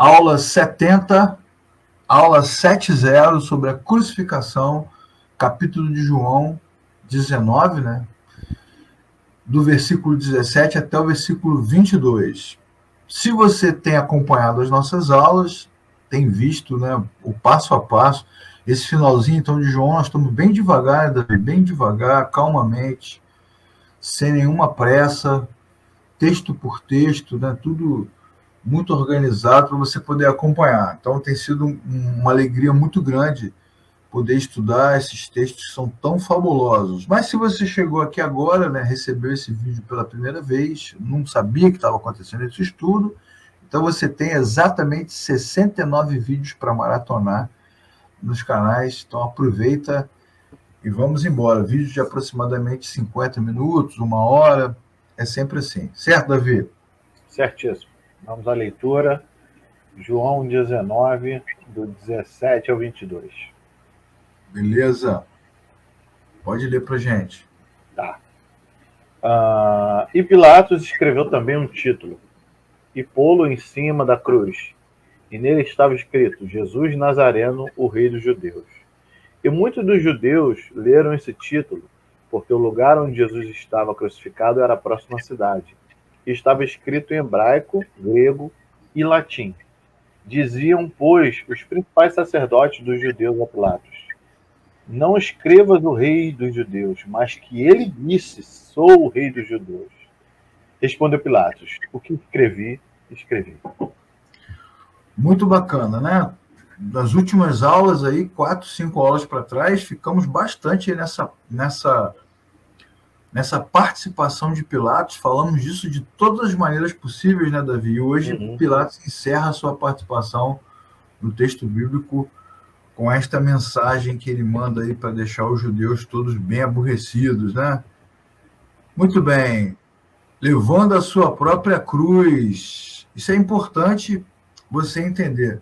Aula 70, aula 70 sobre a crucificação, capítulo de João 19, né? Do versículo 17 até o versículo 22. Se você tem acompanhado as nossas aulas, tem visto, né, o passo a passo, esse finalzinho então de João, nós estamos bem devagar, Davi, bem devagar, calmamente, sem nenhuma pressa, texto por texto, né, tudo muito organizado para você poder acompanhar. Então tem sido uma alegria muito grande poder estudar esses textos que são tão fabulosos. Mas se você chegou aqui agora, né, recebeu esse vídeo pela primeira vez, não sabia que estava acontecendo esse estudo, então você tem exatamente 69 vídeos para maratonar nos canais, então aproveita e vamos embora. Vídeos de aproximadamente 50 minutos, 1 hora, é sempre assim. Certo, Davi? Certíssimo. Vamos à leitura. João 19, do 17 ao 22. Beleza? Pode ler para gente. Tá. E Pilatos escreveu também um título, e pô-lo em cima da cruz. E nele estava escrito: Jesus Nazareno, o Rei dos Judeus. E muitos dos judeus leram esse título, porque o lugar onde Jesus estava crucificado era próximo à cidade. E estava escrito em hebraico, grego e latim. Diziam, pois, os principais sacerdotes dos judeus a Pilatos: não escrevas o Rei dos Judeus, mas que ele disse: sou o Rei dos Judeus. Respondeu Pilatos: o que escrevi, escrevi. Muito bacana, né? Nas últimas aulas aí, 4, 5 aulas para trás, ficamos bastante nessa participação de Pilatos, falamos disso de todas as maneiras possíveis, né, Davi? E hoje Pilatos encerra a sua participação no texto bíblico com esta mensagem que ele manda aí para deixar os judeus todos bem aborrecidos, né? Muito bem. Levando a sua própria cruz. Isso é importante você entender.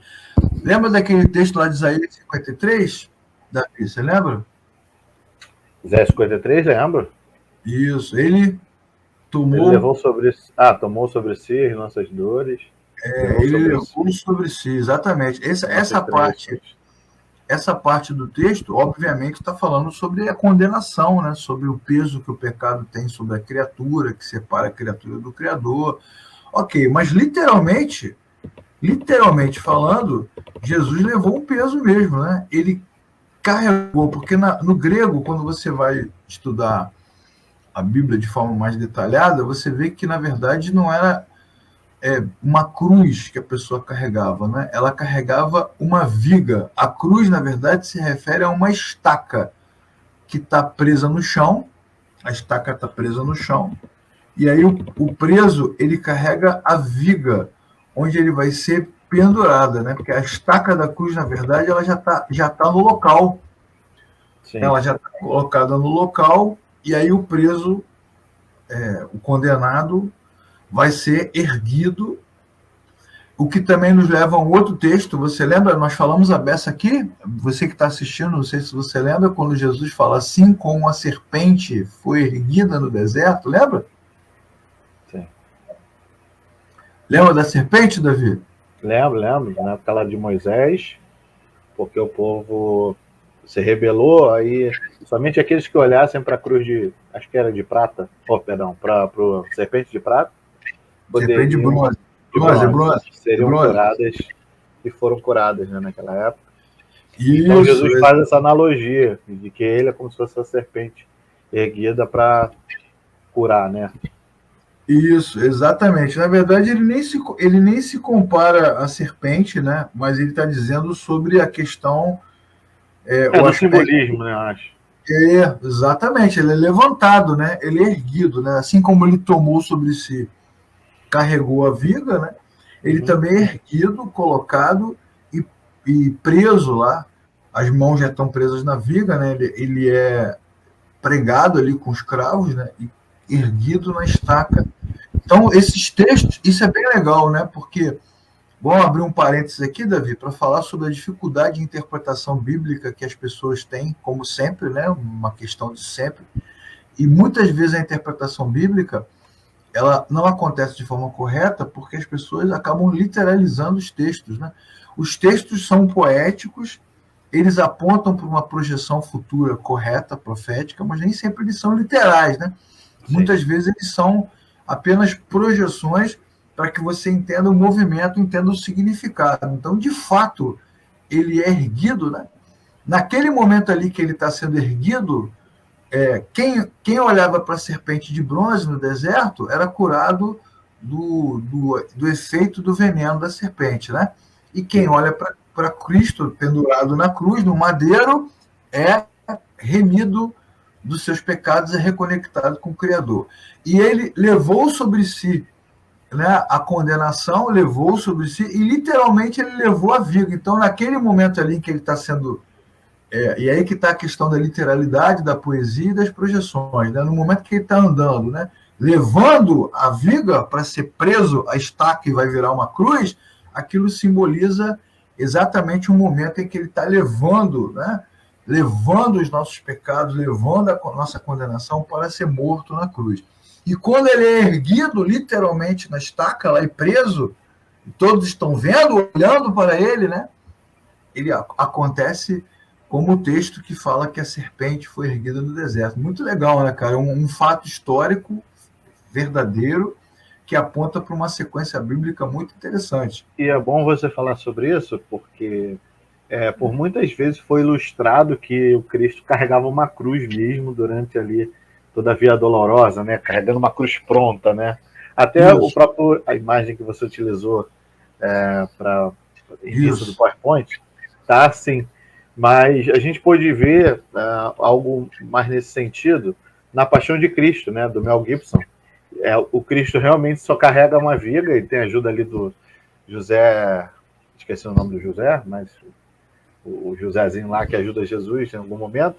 Lembra daquele texto lá de Isaías 53, Davi? Você lembra? Isaías 53, lembra? Isso. Ele tomou... Ele levou sobre... tomou sobre si as nossas dores. Ele levou sobre si, exatamente. Essa parte do texto, obviamente, está falando sobre a condenação, né? Sobre o peso que o pecado tem sobre a criatura, que separa a criatura do Criador. Ok, mas literalmente falando, Jesus levou um peso mesmo, né? Ele carregou, porque no grego, quando você vai estudar a Bíblia de forma mais detalhada, você vê que, na verdade, não era uma cruz que a pessoa carregava, né? Ela carregava uma viga. A cruz, na verdade, se refere a uma estaca que está presa no chão. A estaca está presa no chão. E aí o preso, ele carrega a viga, onde ele vai ser pendurada, né? Porque a estaca da cruz, na verdade, ela já tá no local. Sim. Ela já está colocada no local, e aí o preso, o condenado, vai ser erguido, o que também nos leva a um outro texto. Você lembra? Nós falamos a beça aqui, você que está assistindo, não sei se você lembra, quando Jesus fala assim, como a serpente foi erguida no deserto, lembra? Sim. Lembra da serpente, Davi? Lembro, na época lá de Moisés, porque o povo se rebelou, aí somente aqueles que olhassem para a cruz de, acho que era de prata, para o serpente de prata, serpente de bronze. Seriam curadas, e foram curadas, né, naquela época. Isso, então Jesus faz essa analogia de que ele é como se fosse a serpente erguida para curar, né? Isso, exatamente. Na verdade, ele nem se compara à serpente, né? Mas ele está dizendo sobre a questão... do simbolismo, né, eu acho. Exatamente. Ele é levantado, né? Ele é erguido, né? Assim como ele tomou sobre si, carregou a viga, né? Ele também é erguido, colocado e preso lá. As mãos já estão presas na viga, né? Ele é pregado ali com os cravos, né? E erguido na estaca. Então, esses textos, isso é bem legal, né? Porque, vamos abrir um parênteses aqui, Davi, para falar sobre a dificuldade de interpretação bíblica que as pessoas têm, como sempre, né? Uma questão de sempre. E muitas vezes a interpretação bíblica, ela não acontece de forma correta porque as pessoas acabam literalizando os textos, né? Os textos são poéticos, eles apontam para uma projeção futura correta, profética, mas nem sempre eles são literais, né? Sim. Muitas vezes eles são apenas projeções para que você entenda o movimento, entenda o significado. Então, de fato, ele é erguido, né? Naquele momento ali que ele está sendo erguido, quem olhava para a serpente de bronze no deserto era curado do efeito do veneno da serpente, né? E quem olha para Cristo pendurado na cruz, no madeiro, é remido dos seus pecados, é reconectado com o Criador. E ele levou sobre si, né, a condenação, levou sobre si, e literalmente ele levou a viga. Então, naquele momento ali que ele está sendo e aí que está a questão da literalidade, da poesia e das projeções. Né? No momento que ele está andando, né? Levando a viga para ser preso a estaca e vai virar uma cruz, aquilo simboliza exatamente o momento em que ele está levando, né? Levando os nossos pecados, levando a nossa condenação para ser morto na cruz. E quando ele é erguido, literalmente, na estaca lá e preso, todos estão vendo, olhando para ele, né? Ele acontece como o texto que fala que a serpente foi erguida no deserto. Muito legal, né, cara? Um fato histórico verdadeiro que aponta para uma sequência bíblica muito interessante. E é bom você falar sobre isso, porque por muitas vezes foi ilustrado que o Cristo carregava uma cruz mesmo durante ali toda a Via Dolorosa, né? Carregando uma cruz pronta, né? Até a imagem que você utilizou para início do PowerPoint, tá assim. Mas a gente pôde ver algo mais nesse sentido na Paixão de Cristo, né, do Mel Gibson. O Cristo realmente só carrega uma viga, e tem a ajuda ali do José, esqueci o nome do José, mas o Josézinho lá que ajuda Jesus em algum momento.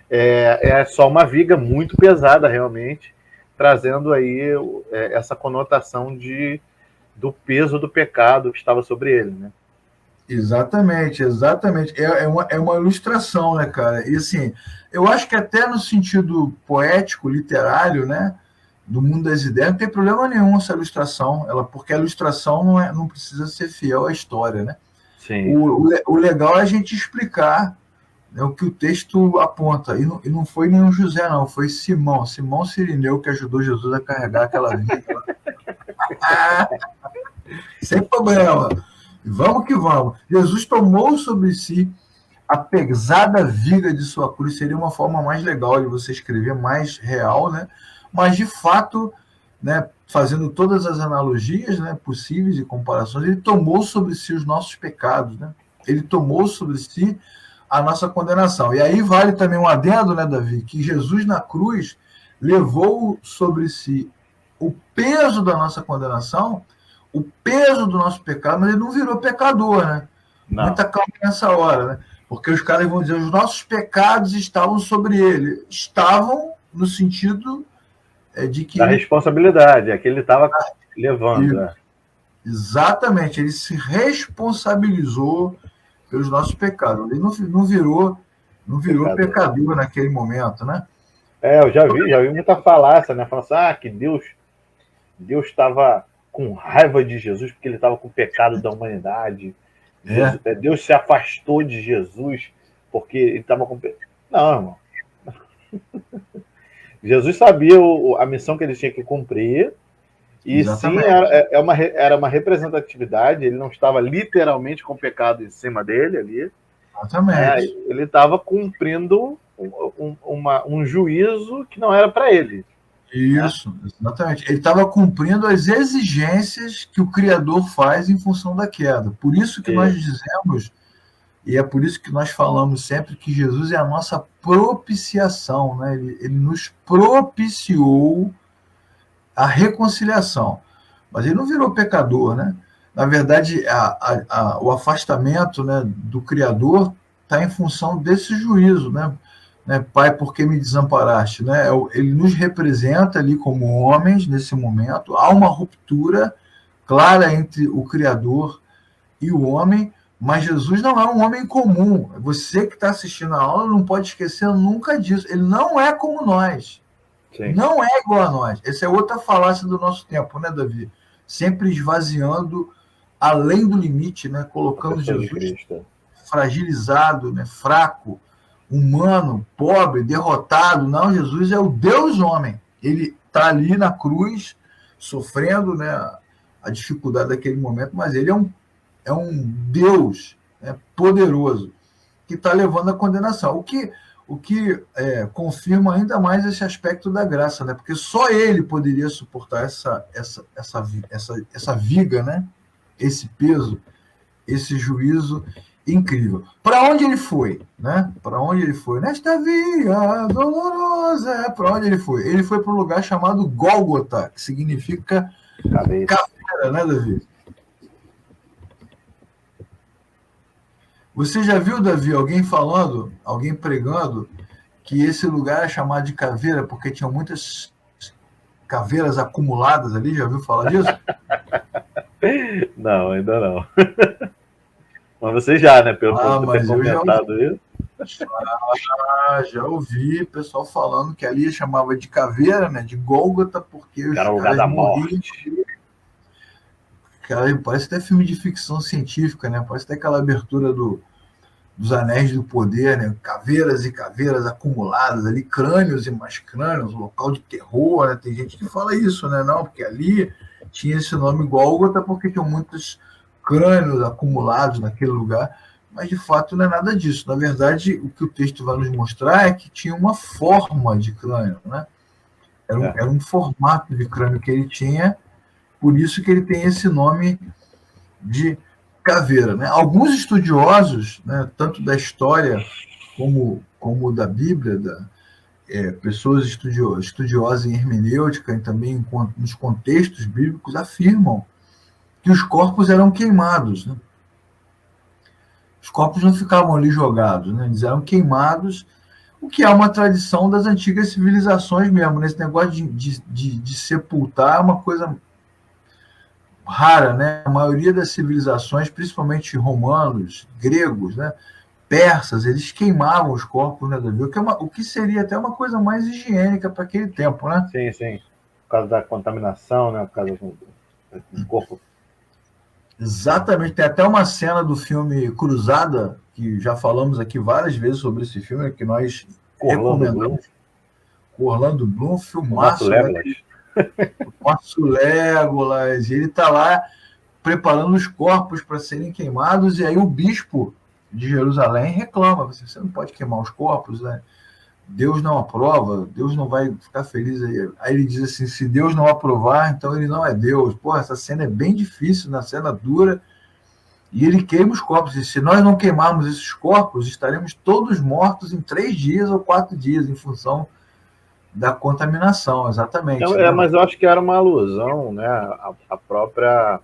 É só uma viga muito pesada, realmente, trazendo aí essa conotação do peso do pecado que estava sobre ele, né? Exatamente, exatamente. É uma ilustração, né, cara? E assim, eu acho que até no sentido poético, literário, né, do mundo das ideias, não tem problema nenhum essa ilustração, porque a ilustração não precisa ser fiel à história, né? Sim. O legal é a gente explicar, né, o que o texto aponta. E não foi nenhum José, não, foi Simão Cirineu, que ajudou Jesus a carregar aquela vida. Sem problema. Vamos que vamos. Jesus tomou sobre si a pesada viga de sua cruz. Seria uma forma mais legal de você escrever, mais real, né? Mas, de fato, né, fazendo todas as analogias, né, possíveis e comparações, ele tomou sobre si os nossos pecados, né? Ele tomou sobre si a nossa condenação. E aí vale também um adendo, né, Davi, que Jesus na cruz levou sobre si o peso da nossa condenação, o peso do nosso pecado, mas ele não virou pecador, né? Não. Muita calma nessa hora, né? Porque os caras vão dizer, os nossos pecados estavam sobre ele. Estavam no sentido de que... Da responsabilidade, é que ele estava levando. Exatamente, ele se responsabilizou pelos nossos pecados. Ele não virou pecador naquele momento, né? Eu já vi muita falácia, né? Falando assim, que Deus estava com raiva de Jesus porque ele estava com o pecado da humanidade. Deus se afastou de Jesus porque ele estava com... Não, irmão. Jesus sabia a missão que ele tinha que cumprir, e exatamente. Sim, era uma representatividade, ele não estava literalmente com o pecado em cima dele ali. Exatamente. Ele estava cumprindo um juízo que não era para ele. Isso, né? Exatamente. Ele estava cumprindo as exigências que o Criador faz em função da queda. Por isso que nós dizemos, e é por isso que nós falamos sempre, que Jesus é a nossa propiciação, né? Ele nos propiciou a reconciliação. Mas ele não virou pecador, né? Na verdade, o afastamento, né, do Criador está em função desse juízo, né? Pai, por que me desamparaste? Né? Ele nos representa ali como homens nesse momento. Há uma ruptura clara entre o Criador e o homem, mas Jesus não é um homem comum. Você que está assistindo a aula não pode esquecer nunca disso. Ele não é como nós. Sim. Não é igual a nós. Essa é outra falácia do nosso tempo, né, Davi? Sempre esvaziando além do limite, né? Colocando Jesus fragilizado, né? Fraco, humano, pobre, derrotado. Não, Jesus é o Deus homem. Ele está ali na cruz, sofrendo, né, a dificuldade daquele momento, mas ele é um Deus, né, poderoso, que está levando a condenação. O que confirma ainda mais esse aspecto da graça, né? Porque só ele poderia suportar essa viga, né? Esse peso, esse juízo incrível. Para onde ele foi, né? Para onde ele foi? Nesta via dolorosa. Para onde ele foi? Ele foi para um lugar chamado Gólgota, que significa caveira, né, Davi? Você já viu, Davi, alguém pregando que esse lugar é chamado de caveira porque tinham muitas caveiras acumuladas ali? Já ouviu falar disso? Não, ainda não. Mas você já, né? Pelo que você tem comentado isso. Já ouvi pessoal falando que ali chamava de caveira, né? De Gólgota, porque os caras morriam. Parece até filme de ficção científica, né? Parece até aquela abertura dos Anéis do Poder, né? Caveiras e caveiras acumuladas ali, crânios e mais crânios, local de terror, né? Tem gente que fala isso, né? Não, porque ali tinha esse nome Gólgota porque tinham muitos crânios acumulados naquele lugar, mas de fato não é nada disso. Na verdade, o que o texto vai nos mostrar é que tinha uma forma de crânio, né? Era um formato de crânio que ele tinha, por isso que ele tem esse nome de caveira, né? Alguns estudiosos, né, tanto da história como da Bíblia, pessoas estudiosas em hermenêutica e também nos contextos bíblicos, afirmam que os corpos eram queimados, né? Os corpos não ficavam ali jogados, né? Eles eram queimados, o que é uma tradição das antigas civilizações mesmo, né? Esse negócio de sepultar é uma coisa rara, né? A maioria das civilizações, principalmente romanos, gregos, né? Persas, eles queimavam os corpos, né, Davi? O que seria até uma coisa mais higiênica para aquele tempo, né? Sim, sim. Por causa da contaminação, né? Por causa do corpo. Exatamente. Tem até uma cena do filme Cruzada, que já falamos aqui várias vezes sobre esse filme, que nós recomendamos. Orlando Bloom, filmaço. O nosso Legolas. Ele está lá preparando os corpos para serem queimados, e aí o bispo de Jerusalém reclama: você não pode queimar os corpos, né? Deus não aprova, Deus não vai ficar feliz aí. Aí ele diz assim: se Deus não aprovar, então ele não é Deus. Pô, essa cena é bem difícil, na cena dura, e ele queima os corpos. E se nós não queimarmos esses corpos, estaremos todos mortos em 3 dias ou 4 dias, em função da contaminação, exatamente. Mas eu acho que era uma alusão, né? A própria...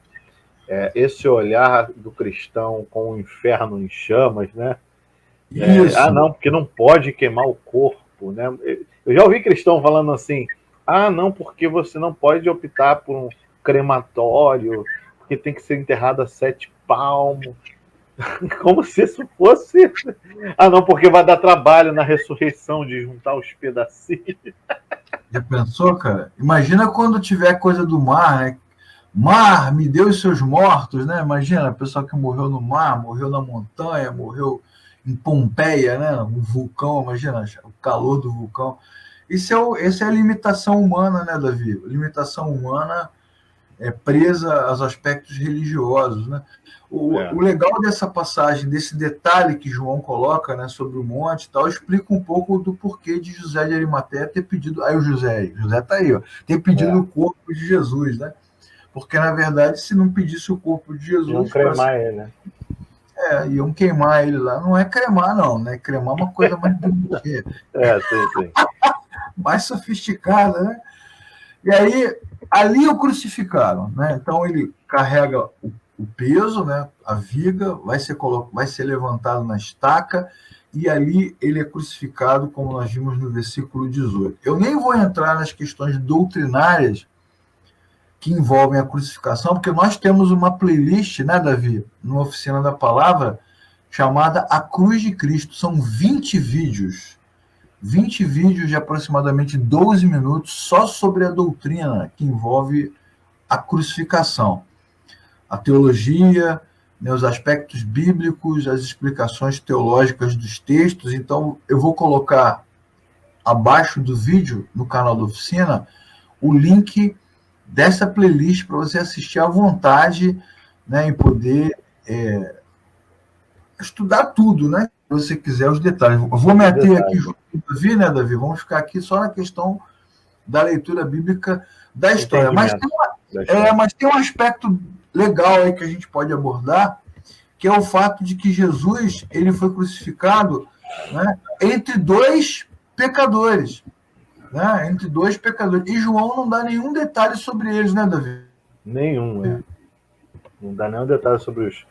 esse olhar do cristão com o inferno em chamas, né? Não, porque não pode queimar o corpo, né? Eu já ouvi cristão falando assim: não, porque você não pode optar por um crematório, porque tem que ser enterrado a 7 palmos. Como se isso fosse... não, porque vai dar trabalho na ressurreição de juntar os pedacinhos. Já pensou, cara? Imagina quando tiver coisa do mar, né? Mar, me deu os seus mortos, né? Imagina, a pessoa que morreu no mar, morreu na montanha, morreu em Pompeia, né? Um vulcão, imagina o calor do vulcão. Essa é a limitação humana, né, Davi? Limitação humana presa aos aspectos religiosos, né? O legal dessa passagem, desse detalhe que João coloca, né, sobre o monte e tal, explica um pouco do porquê de José de Arimateia ter pedido... Aí o José está aí, ó, ter pedido o corpo de Jesus, né? Porque, na verdade, se não pedisse o corpo de Jesus... Iam cremar ele, né? Iam queimar ele lá. Não é cremar, não, né? Cremar é uma coisa mais bonitinha. Sim. Mais sofisticada, né? E aí, ali o crucificaram, né? Então, ele carrega o peso, né? A viga, vai ser levantado na estaca, e ali ele é crucificado, como nós vimos no versículo 18. Eu nem vou entrar nas questões doutrinárias que envolvem a crucificação, porque nós temos uma playlist, né, Davi, numa Oficina da Palavra, chamada A Cruz de Cristo. São 20 vídeos 20 vídeos de aproximadamente 12 minutos só sobre a doutrina que envolve a crucificação, a teologia, né, os aspectos bíblicos, as explicações teológicas dos textos. Então, eu vou colocar abaixo do vídeo, no canal da oficina, o link dessa playlist para você assistir à vontade, né, e poder estudar tudo, né? Se você quiser os detalhes. Eu vou meter aqui junto com o Davi, né, Davi? Vamos ficar aqui só na questão da leitura bíblica da história. Mas tem um aspecto legal aí que a gente pode abordar, que é o fato de que Jesus ele foi crucificado, né, entre dois pecadores. Né, entre dois pecadores. E João não dá nenhum detalhe sobre eles, né, Davi? Nenhum, né? Não dá nenhum detalhe sobre os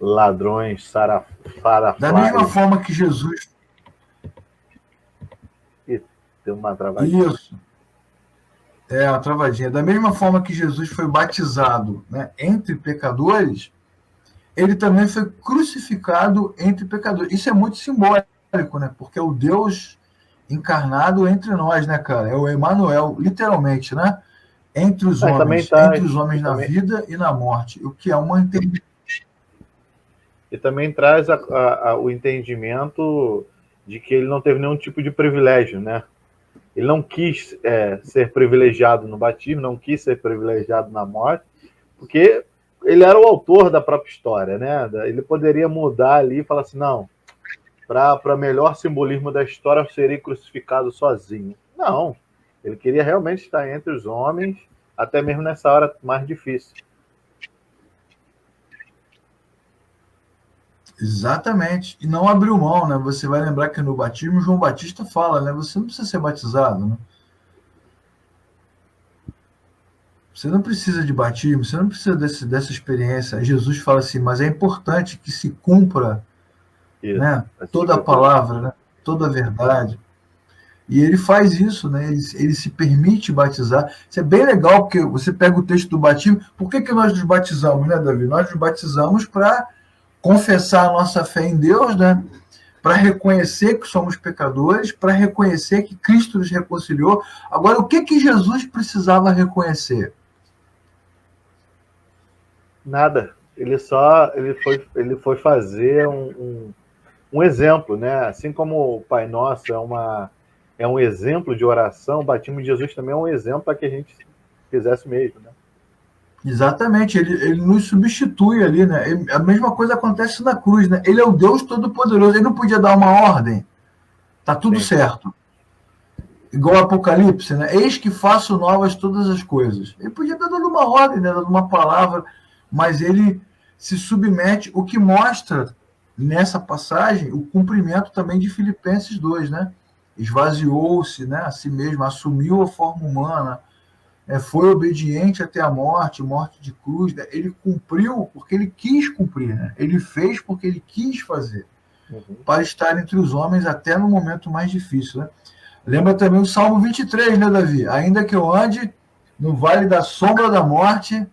ladrões, farafás. Da mesma forma que Jesus... Ih, tem uma travadinha. Isso. É, uma travadinha. Da mesma forma que Jesus foi batizado, né, entre pecadores, ele também foi crucificado entre pecadores. Isso é muito simbólico, né? Porque é o Deus encarnado entre nós, né, cara? É o Emanuel, literalmente, né? Entre os homens, entre os homens na vida e na morte. O que é uma interdição. E também traz o entendimento de que ele não teve nenhum tipo de privilégio, né? Ele não quis ser privilegiado no batismo, não quis ser privilegiado na morte, porque ele era o autor da própria história, né? Ele poderia mudar ali e falar assim, não, para melhor simbolismo da história, eu serei crucificado sozinho. Não, ele queria realmente estar entre os homens, até mesmo nessa hora mais difícil. Exatamente. E não abriu mão, né? Você vai lembrar que no batismo, João Batista fala, né? Você não precisa ser batizado, né? Você não precisa de batismo, você não precisa dessa experiência. Jesus fala assim, mas é importante que se cumpra, né, toda a palavra, né, toda a verdade. E ele faz isso, né? Ele se permite batizar. Isso é bem legal, porque você pega o texto do batismo. Por que nós nos batizamos, né, Davi? Nós nos batizamos para confessar a nossa fé em Deus, né? Para reconhecer que somos pecadores, para reconhecer que Cristo nos reconciliou. Agora, o que Jesus precisava reconhecer? Nada. Ele foi fazer um exemplo, né? Assim como o Pai Nosso é um exemplo de oração, o batismo de Jesus também é um exemplo para que a gente fizesse o mesmo, né? Exatamente, ele nos substitui ali, né? A mesma coisa acontece na cruz, né? Ele é o Deus Todo-Poderoso, ele não podia dar uma ordem, tá tudo certo. Igual o Apocalipse, né? Eis que faço novas todas as coisas. Ele podia estar dando uma ordem, né? Dando uma palavra, mas ele se submete, o que mostra nessa passagem o cumprimento também de Filipenses 2, né? Esvaziou-se, né, a si mesmo, assumiu a forma humana, foi obediente até a morte de cruz, né? Ele cumpriu porque ele quis cumprir, né? Ele fez porque ele quis fazer, para estar entre os homens até no momento mais difícil, né? Lembra também o Salmo 23, né, Davi? Ainda que eu ande no vale da sombra da morte...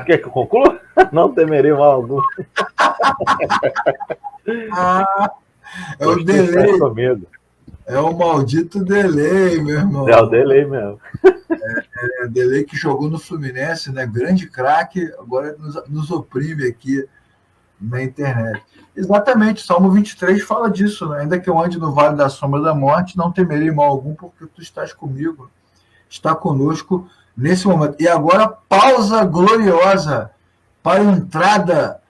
Quer que eu conclua? Não temerei mal algum. É o delay. É o maldito delay, meu irmão. É o delay mesmo. É delay que jogou no Fluminense, né? Grande craque, agora nos oprime aqui na internet. Exatamente, Salmo 23 fala disso, né? Ainda que eu ande no vale da sombra da morte, não temerei mal algum, porque tu estás comigo, está conosco nesse momento. E agora, pausa gloriosa para a entrada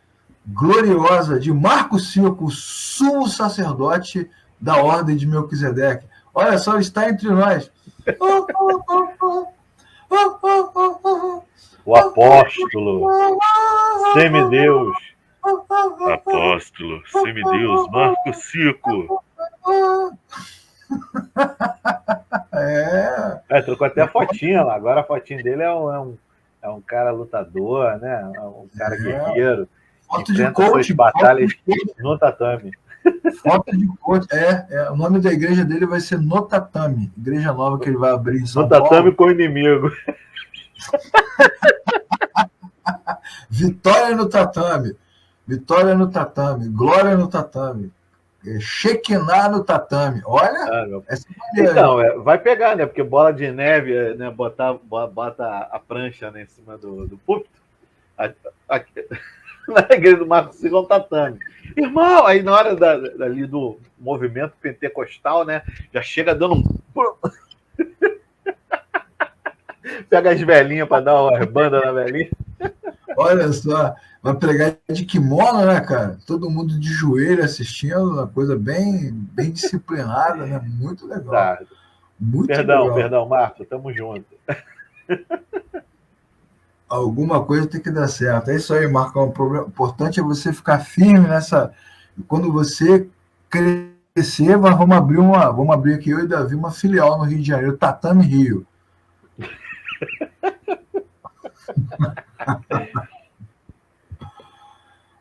gloriosa de Marco Circo, sumo sacerdote da ordem de Melquisedeque. Olha só, ele está entre nós. O apóstolo, semideus. Apóstolo, semideus, Marco Circo. Trocou até a fotinha lá. Agora a fotinha dele é um cara lutador, né? Um cara guerreiro. Foto de coach. Batalhas no tatame. Foto de coach. O nome da igreja dele vai ser No Tatame. Igreja nova que ele vai abrir em São Paulo. No tatame com o inimigo. Vitória no tatame. Vitória no tatame, glória no tatame, Shekinah no tatame. Olha, essa maneira. Então, vai pegar, né? Porque bola de neve, né? Bota a prancha, né, em cima do púlpito. Na igreja do Marco Silva é um tatame. Irmão, aí na hora dali do movimento pentecostal, né? Já chega dando um. Pega as velhinhas para dar umas bandas na velhinha. Olha só, vai pregar de kimono, né, cara? Todo mundo de joelho assistindo, uma coisa bem disciplinada, né? Muito legal. Tá. Muito legal. Perdão, Marco, tamo junto. Alguma coisa tem que dar certo. É isso aí, Marco. O problema importante é você ficar firme nessa. Quando você crescer, vamos abrir aqui, eu e Davi, uma filial no Rio de Janeiro, Tatame Rio.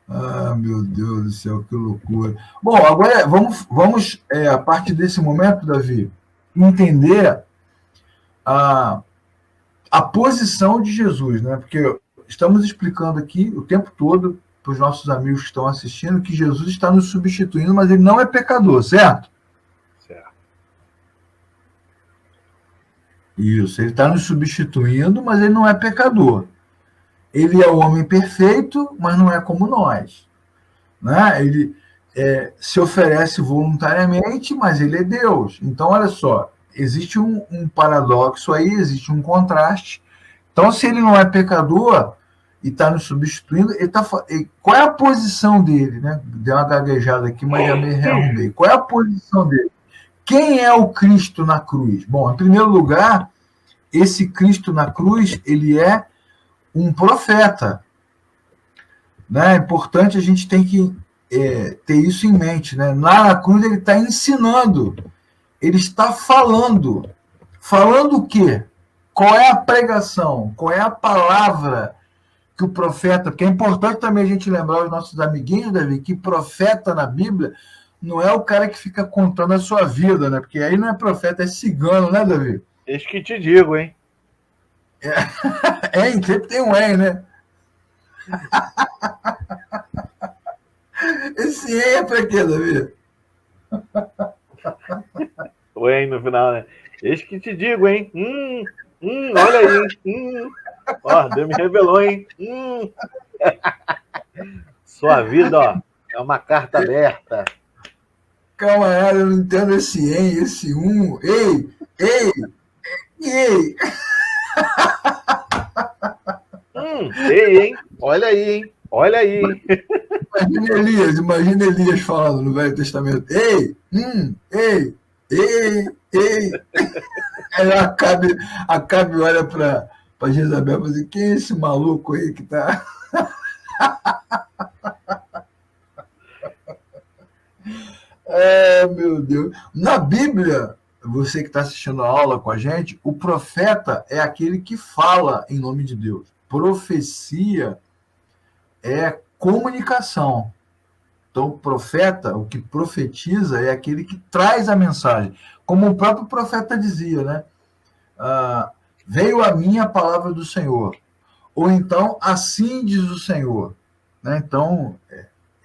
Ah, meu Deus do céu, que loucura. Bom, agora vamos a partir desse momento, Davi, entender a posição de Jesus, né? Porque estamos explicando aqui o tempo todo para os nossos amigos que estão assistindo que Jesus está nos substituindo, mas ele não é pecador, certo? Certo. Isso, ele está nos substituindo, mas ele não é pecador. Ele é o homem perfeito, mas não é como nós. Né? Ele se oferece voluntariamente, mas ele é Deus. Então, olha só, existe um paradoxo aí, existe um contraste. Então, se ele não é pecador e está nos substituindo, qual é a posição dele? Né? Deu uma gaguejada aqui, mas já me rearrumei. Qual é a posição dele? Quem é o Cristo na cruz? Bom, em primeiro lugar, esse Cristo na cruz, ele é um profeta. Né? É importante, a gente tem que ter isso em mente. Né? Lá na cruz ele está ensinando, ele está falando. Falando o quê? Qual é a pregação? Qual é a palavra que o profeta... Porque é importante também a gente lembrar os nossos amiguinhos, Davi, que profeta na Bíblia não é o cara que fica contando a sua vida, né? Porque aí não é profeta, é cigano, né, Davi? Eis que te digo, hein? Sempre tem um né? Esse é pra quê, Davi? O no final, né? Eis que te digo, hein? Olha aí, hein? Ó, Deus me revelou, hein? Sua vida, ó, é uma carta aberta. Camarada, eu não entendo esse esse Ei! Ei, hein? Olha aí, hein? Olha aí, hein? Imagina Elias falando no Velho Testamento. Ei! Aí Acabe olha para Jezabel e fala assim, quem é esse maluco aí que tá... Meu Deus. Na Bíblia, você que está assistindo a aula com a gente, o profeta é aquele que fala em nome de Deus. Profecia é comunicação. Então, o profeta, o que profetiza, é aquele que traz a mensagem. Como o próprio profeta dizia, né? Veio a mim a palavra do Senhor. Ou então, assim diz o Senhor. Né? Então,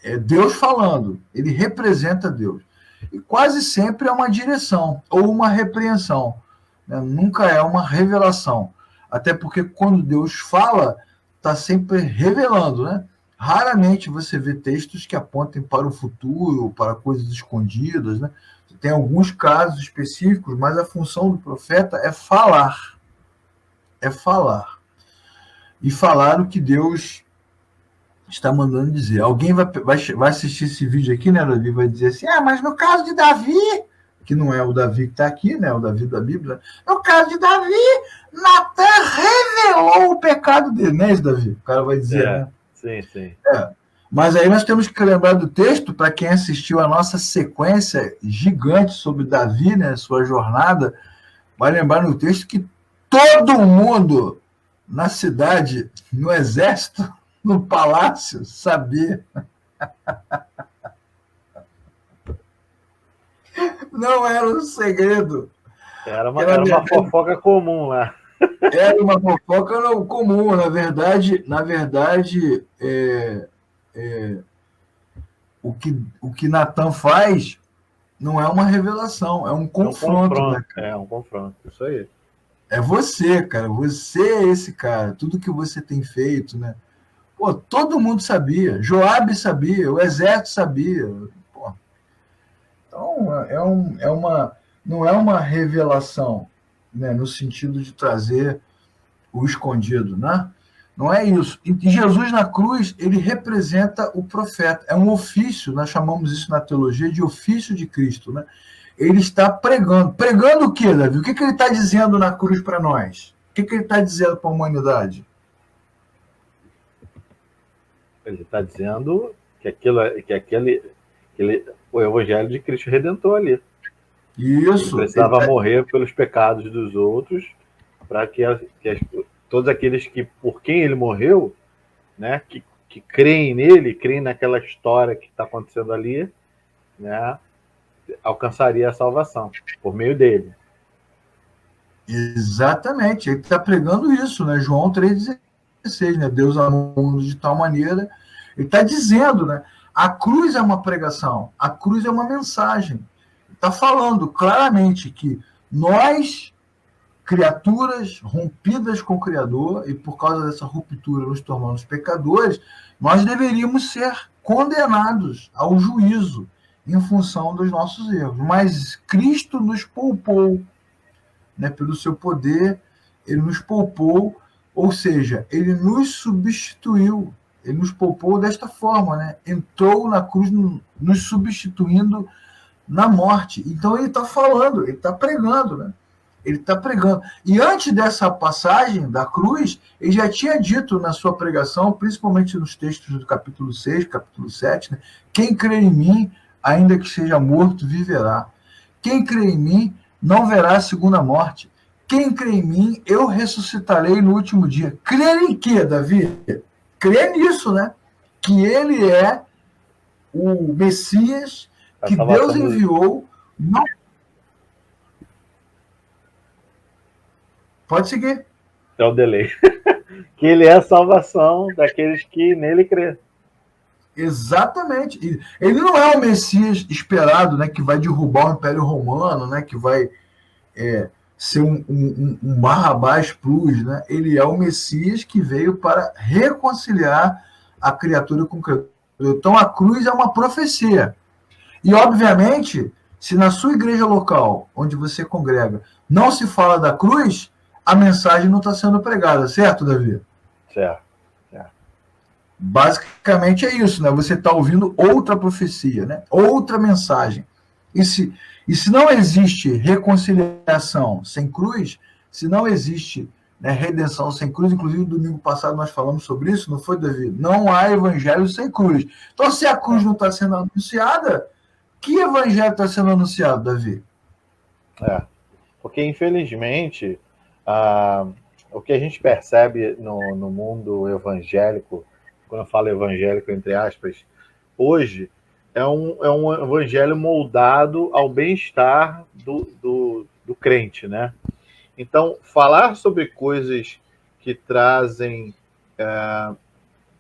é Deus falando. Ele representa Deus. E quase sempre é uma direção ou uma repreensão. Né? Nunca é uma revelação. Até porque quando Deus fala, está sempre revelando, né? Raramente você vê textos que apontem para o futuro, para coisas escondidas, né? Tem alguns casos específicos, mas a função do profeta é falar. É falar. E falar o que Deus está mandando dizer. Alguém vai assistir esse vídeo aqui, né, Davi? Vai dizer assim, mas no caso de Davi, que não é o Davi que está aqui, né? O Davi da Bíblia. No caso de Davi, Natan revelou o pecado dele, não é isso, Davi? O cara vai dizer, né? Sim. Mas aí nós temos que lembrar do texto, para quem assistiu a nossa sequência gigante sobre Davi, né, sua jornada, vai lembrar no texto que todo mundo na cidade, no exército, no palácio, sabia. Não era um segredo. Era uma fofoca comum lá. Era uma fofoca comum, na verdade, o que Natan faz não é uma revelação, é um confronto. Né, cara? É um confronto, isso aí. É você, cara. Você é esse cara. Tudo que você tem feito, né? Pô, todo mundo sabia. Joabe sabia, o exército sabia. Pô. Então, não é uma revelação, né, no sentido de trazer o escondido, né? Não é isso. E Jesus na cruz, ele representa o profeta. É um ofício, nós chamamos isso na teologia de ofício de Cristo, né? Ele está pregando. Pregando o quê, Davi? O que ele está dizendo na cruz para nós? O que ele está dizendo para a humanidade? Ele está dizendo que o evangelho de Cristo Redentor ali. Isso. Ele precisava morrer pelos pecados dos outros, para que todos aqueles que por quem ele morreu, né, que creem nele, creem naquela história que está acontecendo ali, né, alcançaria a salvação por meio dele. Exatamente, ele está pregando isso, né? João 3,16, né? Deus amou o mundo de tal maneira. Ele está dizendo, né? A cruz é uma pregação, a cruz é uma mensagem. Está falando claramente que nós, criaturas rompidas com o Criador, e por causa dessa ruptura nos tornamos pecadores, nós deveríamos ser condenados ao juízo em função dos nossos erros. Mas Cristo nos poupou, né, pelo seu poder, ele nos poupou, ou seja, ele nos substituiu, ele nos poupou desta forma, né? Entrou na cruz nos substituindo na morte. Então ele está falando, ele está pregando, né? Ele está pregando. E antes dessa passagem da cruz, ele já tinha dito na sua pregação, principalmente nos textos do capítulo 6, capítulo 7, né? Quem crê em mim, ainda que seja morto, viverá. Quem crê em mim, não verá a segunda morte. Quem crê em mim, eu ressuscitarei no último dia. Crer em quê, Davi? Crer nisso, né? Que ele é o Messias que Deus enviou. Não... Pode seguir. É o delay. Que ele é a salvação daqueles que nele crê. Exatamente. Ele não é o Messias esperado, né, que vai derrubar o Império Romano, né, que vai ser um Barrabás Plus, né? Ele é o Messias que veio para reconciliar a criatura com o Criador. Então a cruz é uma profecia. E, obviamente, se na sua igreja local, onde você congrega, não se fala da cruz, a mensagem não está sendo pregada, certo, Davi? Certo. Basicamente é isso, né? Você está ouvindo outra profecia, né? Outra mensagem. E se não existe reconciliação sem cruz, se não existe, né, redenção sem cruz, inclusive no domingo passado nós falamos sobre isso, não foi, Davi? Não há evangelho sem cruz. Então, se a cruz não está sendo anunciada, que evangelho está sendo anunciado, Davi? Porque, infelizmente, o que a gente percebe no mundo evangélico, quando eu falo evangélico, entre aspas, hoje, é um evangelho moldado ao bem-estar do crente, né? Então, falar sobre coisas que trazem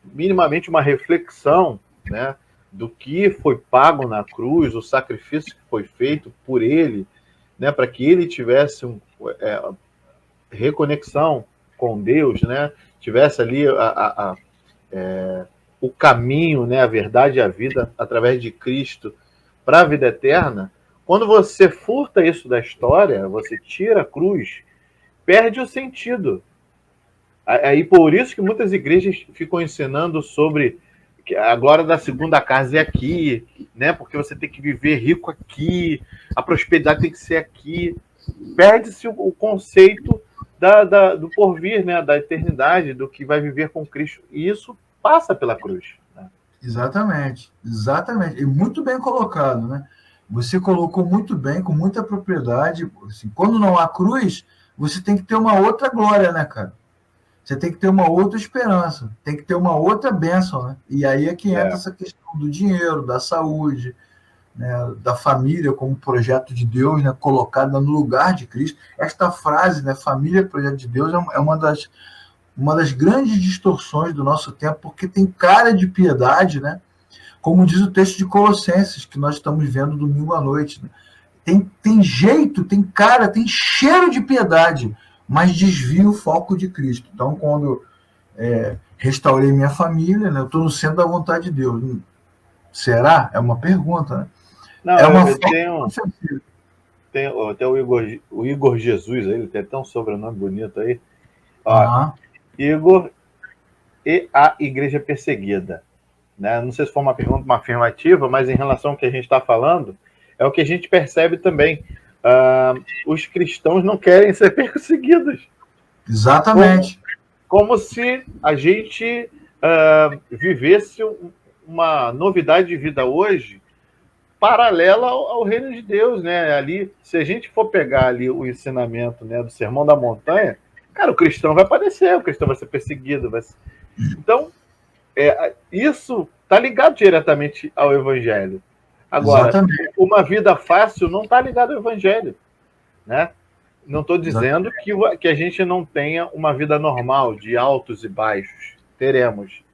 minimamente uma reflexão, né, do que foi pago na cruz, o sacrifício que foi feito por ele, né, para que ele tivesse reconexão com Deus, né, tivesse ali o caminho, né, a verdade e a vida através de Cristo para a vida eterna. Quando você furta isso da história, você tira a cruz, perde o sentido. Aí por isso que muitas igrejas ficam ensinando sobre a glória da segunda casa é aqui, né? Porque você tem que viver rico aqui, a prosperidade tem que ser aqui. Perde-se o conceito do porvir, né? Da eternidade, do que vai viver com Cristo. E isso passa pela cruz, né? Exatamente. E muito bem colocado, né? Você colocou muito bem, com muita propriedade. Assim, quando não há cruz, você tem que ter uma outra glória, né, cara? Você tem que ter uma outra esperança, tem que ter uma outra bênção, né? E aí é que entra essa questão do dinheiro, da saúde, né, da família como projeto de Deus, né, colocada no lugar de Cristo. Esta frase, né, família, projeto de Deus, é uma das uma das grandes distorções do nosso tempo, porque tem cara de piedade, né? Como diz o texto de Colossenses, que nós estamos vendo domingo à noite. Né? Tem jeito, tem cara, tem cheiro de piedade, mas desvia o foco de Cristo. Então, quando restaurei minha família, né, eu estou no centro da vontade de Deus. Será? É uma pergunta, né? Não, é uma tem até o Igor Jesus, ele tem até um sobrenome bonito aí. Ó, Igor e a Igreja Perseguida. Né? Não sei se foi uma pergunta, uma afirmativa, mas em relação ao que a gente está falando, é o que a gente percebe também. Os cristãos não querem ser perseguidos. Exatamente. Como se a gente vivesse uma novidade de vida hoje paralela ao reino de Deus, né? Ali, se a gente for pegar ali o ensinamento, né, do Sermão da Montanha, cara, o cristão vai padecer, o cristão vai ser perseguido. Então, isso está ligado diretamente ao Evangelho. Agora, exatamente, uma vida fácil não está ligada ao Evangelho, né? Não estou dizendo que a gente não tenha uma vida normal, de altos e baixos. Teremos.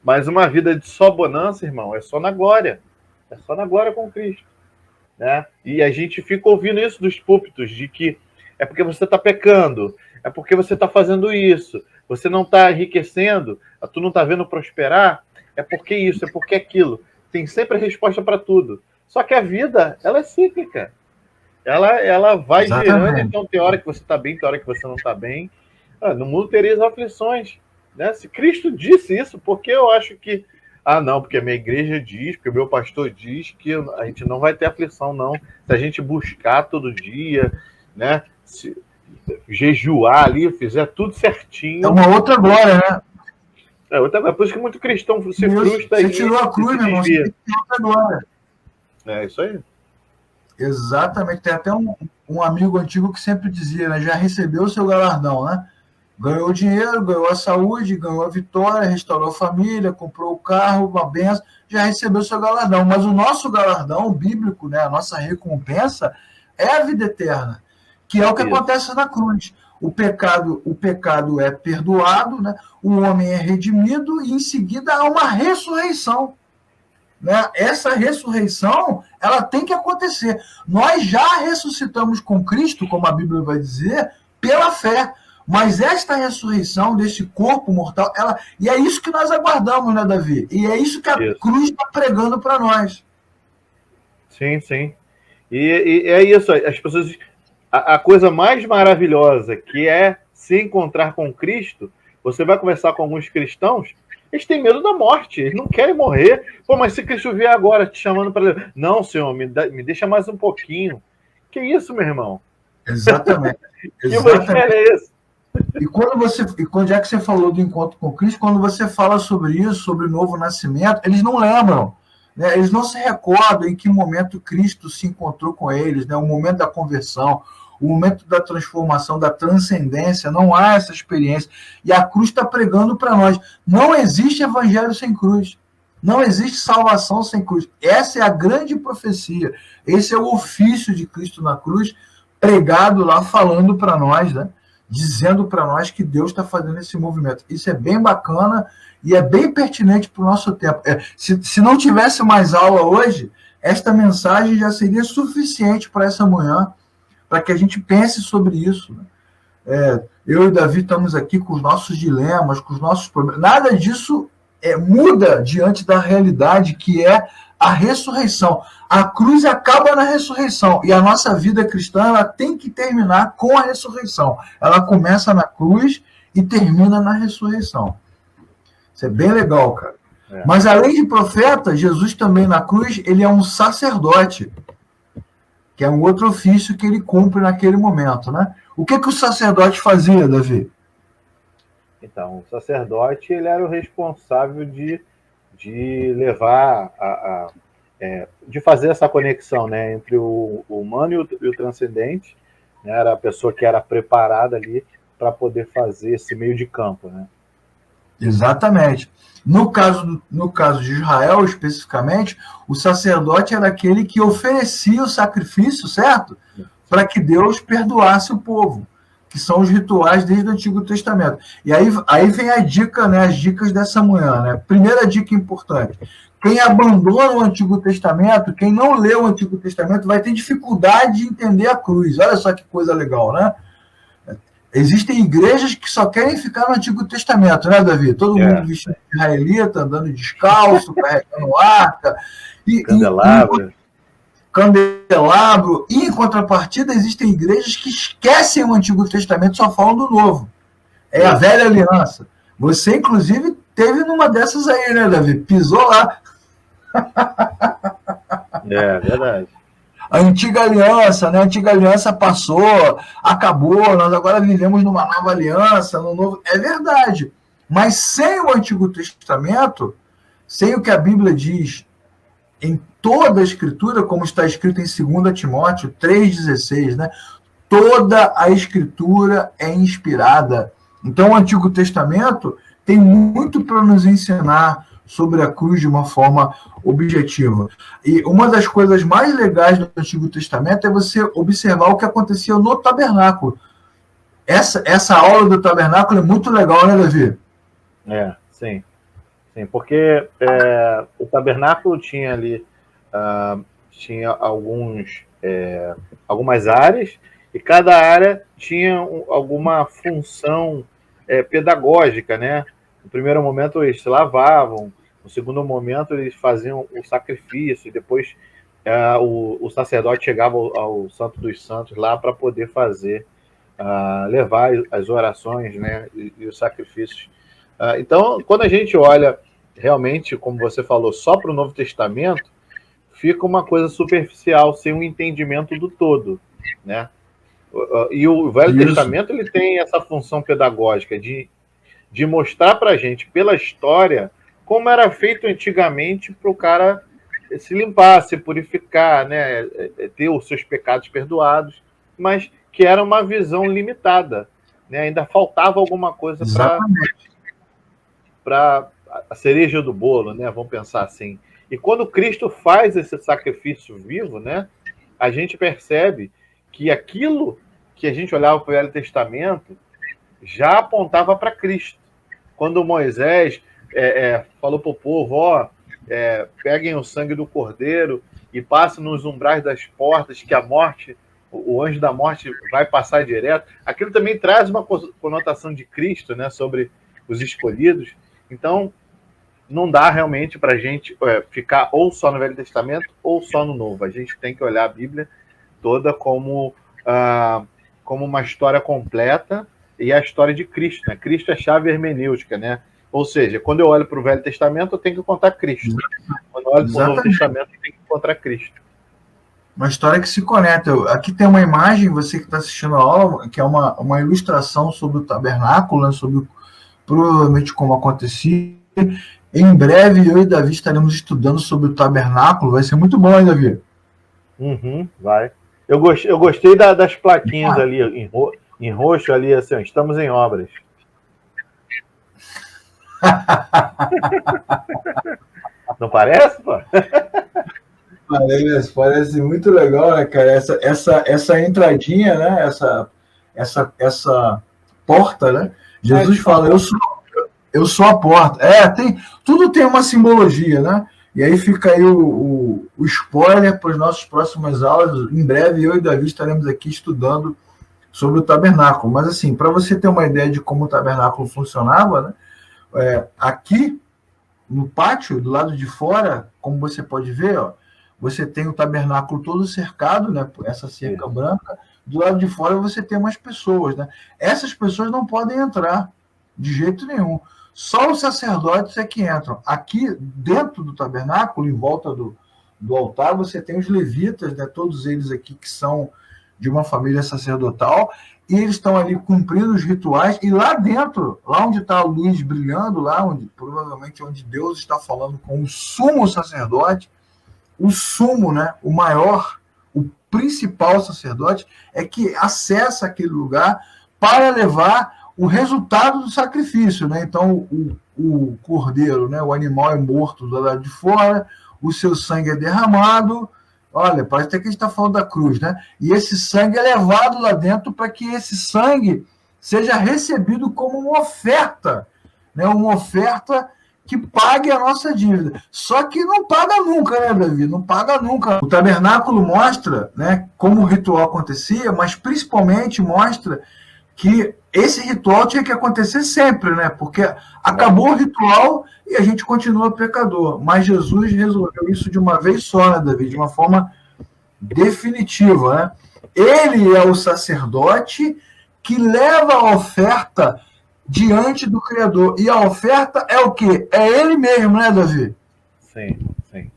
Mas uma vida de só bonança, irmão, é só na glória. É só na glória com Cristo. Né? E a gente fica ouvindo isso dos púlpitos, de que é porque você está pecando, é porque você está fazendo isso, você não está enriquecendo, tu não está vendo prosperar, é porque isso, é porque aquilo. Tem sempre a resposta para tudo. Só que a vida, ela é cíclica. Ela vai girando, então tem hora que você está bem, tem hora que você não está bem. No mundo tereis aflições. Né? Se Cristo disse isso, porque eu acho que não, porque a minha igreja diz, porque o meu pastor diz que a gente não vai ter aflição, não. Se a gente buscar todo dia, né? Se jejuar ali, fizer tudo certinho. É uma outra glória, né? Por isso que muito cristão se frustra. Você tirou a cruz, meu irmão, você tem que ter outra glória. É isso aí. Exatamente. Tem até um amigo antigo que sempre dizia, né? Já recebeu o seu galardão, né? Ganhou dinheiro, ganhou a saúde, ganhou a vitória, restaurou a família, comprou o carro, uma benção, já recebeu o seu galardão. Mas o nosso galardão bíblico, né, a nossa recompensa, é a vida eterna, que é o que acontece na cruz. O pecado é perdoado, né? O homem é redimido e, em seguida, há uma ressurreição. Né? Essa ressurreição, ela tem que acontecer. Nós já ressuscitamos com Cristo, como a Bíblia vai dizer, pela fé. Mas esta ressurreição desse corpo mortal, e é isso que nós aguardamos, né, Davi? E é isso que a cruz está pregando para nós. Sim, sim. E é isso, as pessoas... A coisa mais maravilhosa que é se encontrar com Cristo, você vai conversar com alguns cristãos, eles têm medo da morte, eles não querem morrer. Pô, mas se Cristo vier agora te chamando para... Não, Senhor, me deixa mais um pouquinho. Que isso, meu irmão? Exatamente. Que evangelho é esse? Já que você falou do encontro com Cristo, quando você fala sobre isso, sobre o novo nascimento, eles não lembram, né? Eles não se recordam em que momento Cristo se encontrou com eles, né? O momento da conversão, o momento da transformação, da transcendência, não há essa experiência. E a cruz está pregando para nós. Não existe evangelho sem cruz. Não existe salvação sem cruz. Essa é a grande profecia. Esse é o ofício de Cristo na cruz, pregado lá, falando para nós, né? Dizendo para nós que Deus está fazendo esse movimento. Isso é bem bacana e é bem pertinente para o nosso tempo. Se não tivesse mais aula hoje, esta mensagem já seria suficiente para essa manhã, para que a gente pense sobre isso. Né? Eu e o Davi estamos aqui com os nossos dilemas, com os nossos problemas. Nada disso muda diante da realidade que é a ressurreição. A cruz acaba na ressurreição e a nossa vida cristã ela tem que terminar com a ressurreição. Ela começa na cruz e termina na ressurreição. Isso é bem legal, cara. Mas além de profeta, Jesus também na cruz, ele é um sacerdote, que é um outro ofício que ele cumpre naquele momento, né? O que o sacerdote fazia, Davi? Então, o sacerdote ele era o responsável de levar de fazer essa conexão, né, entre o humano e o transcendente, né, era a pessoa que era preparada ali para poder fazer esse meio de campo, né? Exatamente. No caso de Israel, especificamente, o sacerdote era aquele que oferecia o sacrifício, certo? Para que Deus perdoasse o povo. que são os rituais desde o Antigo Testamento. E aí vem a dica, né, as dicas dessa manhã. Né? Primeira dica importante. Quem abandona o Antigo Testamento, quem não lê o Antigo Testamento, vai ter dificuldade de entender a cruz. Olha só que coisa legal, né? Existem igrejas que só querem ficar no Antigo Testamento, né, Davi? Todo mundo vestido de israelita, andando descalço, carregando arca. Candelabro. E, em contrapartida, existem igrejas que esquecem o Antigo Testamento e só falam do Novo. É a velha aliança. Você, inclusive, teve numa dessas aí, né, Davi? Pisou lá. É verdade. A antiga aliança, né? A antiga aliança passou, acabou, nós agora vivemos numa nova aliança, no novo. É verdade. Mas sem o Antigo Testamento, sem o que a Bíblia diz em toda a Escritura, como está escrito em 2 Timóteo 3,16, né? Toda a Escritura é inspirada. Então, o Antigo Testamento tem muito para nos ensinar sobre a cruz de uma forma objetiva. E uma das coisas mais legais do Antigo Testamento é você observar o que acontecia no tabernáculo. Essa aula do tabernáculo é muito legal, né, Davi? Sim. Sim, porque o tabernáculo tinha ali tinha algumas áreas, e cada área tinha alguma função pedagógica, né? No primeiro momento eles se lavavam, no segundo momento eles faziam o sacrifício, e depois o sacerdote chegava ao Santo dos Santos lá para poder fazer, levar as orações, né, e os sacrifícios. Então, quando a gente olha realmente, como você falou, só para o Novo Testamento, fica uma coisa superficial, sem um entendimento do todo, né? E o Velho Testamento ele tem essa função pedagógica de mostrar para a gente, pela história, como era feito antigamente para o cara se limpar, se purificar, né? Ter os seus pecados perdoados, mas que era uma visão limitada, né? Ainda faltava alguma coisa para a cereja do bolo, né? Vamos pensar assim. E quando Cristo faz esse sacrifício vivo, né? A gente percebe que aquilo que a gente olhava para o Velho Testamento já apontava para Cristo. Quando Moisés falou para o povo, peguem o sangue do cordeiro e passem nos umbrais das portas, que a morte, o anjo da morte vai passar direto. Aquilo também traz uma conotação de Cristo, né, sobre os escolhidos. Então, não dá realmente para a gente ficar ou só no Velho Testamento ou só no Novo. A gente tem que olhar a Bíblia toda como uma história completa, e a história de Cristo, né? Cristo é a chave hermenêutica, né? Ou seja, quando eu olho para o Velho Testamento, eu tenho que contar Cristo. Quando eu olho para o Novo Testamento, eu tenho que encontrar Cristo. Uma história que se conecta. Aqui tem uma imagem, você que está assistindo a aula, que é uma ilustração sobre o tabernáculo, né? Sobre provavelmente como acontecia. Em breve, eu e Davi estaremos estudando sobre o tabernáculo. Vai ser muito bom, hein, Davi? Vai. Eu gostei das plaquinhas ali, em roxo ali, assim, estamos em obras. Não parece, pô? Parece muito legal, né, cara? Essa entradinha, né? Essa porta, né? Jesus fala, eu sou a porta. Tudo tem uma simbologia, né? E aí fica aí o spoiler para as nossas próximas aulas. Em breve, eu e Davi estaremos aqui estudando sobre o tabernáculo. Mas, assim, para você ter uma ideia de como o tabernáculo funcionava, né? Aqui, no pátio, do lado de fora, como você pode ver, você tem o tabernáculo todo cercado, né, por essa cerca branca. Do lado de fora, você tem umas pessoas, né? Essas pessoas não podem entrar de jeito nenhum. Só os sacerdotes é que entram. Aqui, dentro do tabernáculo, em volta do altar, você tem os levitas, né? Todos eles aqui que são de uma família sacerdotal, e eles estão ali cumprindo os rituais, e lá dentro, lá onde está a luz brilhando, lá onde provavelmente onde Deus está falando com o sumo sacerdote, o sumo, né? O maior, o principal sacerdote, é que acessa aquele lugar para levar o resultado do sacrifício, né? Então, o cordeiro, né? O animal é morto do lado de fora, o seu sangue é derramado, Olha, parece até que a gente está falando da cruz, né? E esse sangue é levado lá dentro para que esse sangue seja recebido como uma oferta, né? Uma oferta que pague a nossa dívida. Só que não paga nunca, né, Davi? Não paga nunca. O tabernáculo mostra, né, como o ritual acontecia, mas principalmente mostra que esse ritual tinha que acontecer sempre, né? Porque acabou o ritual e a gente continua pecador. Mas Jesus resolveu isso de uma vez só, né, Davi? De uma forma definitiva, né? Ele é o sacerdote que leva a oferta diante do Criador. E a oferta é o quê? É ele mesmo, né, Davi? Sim, sim.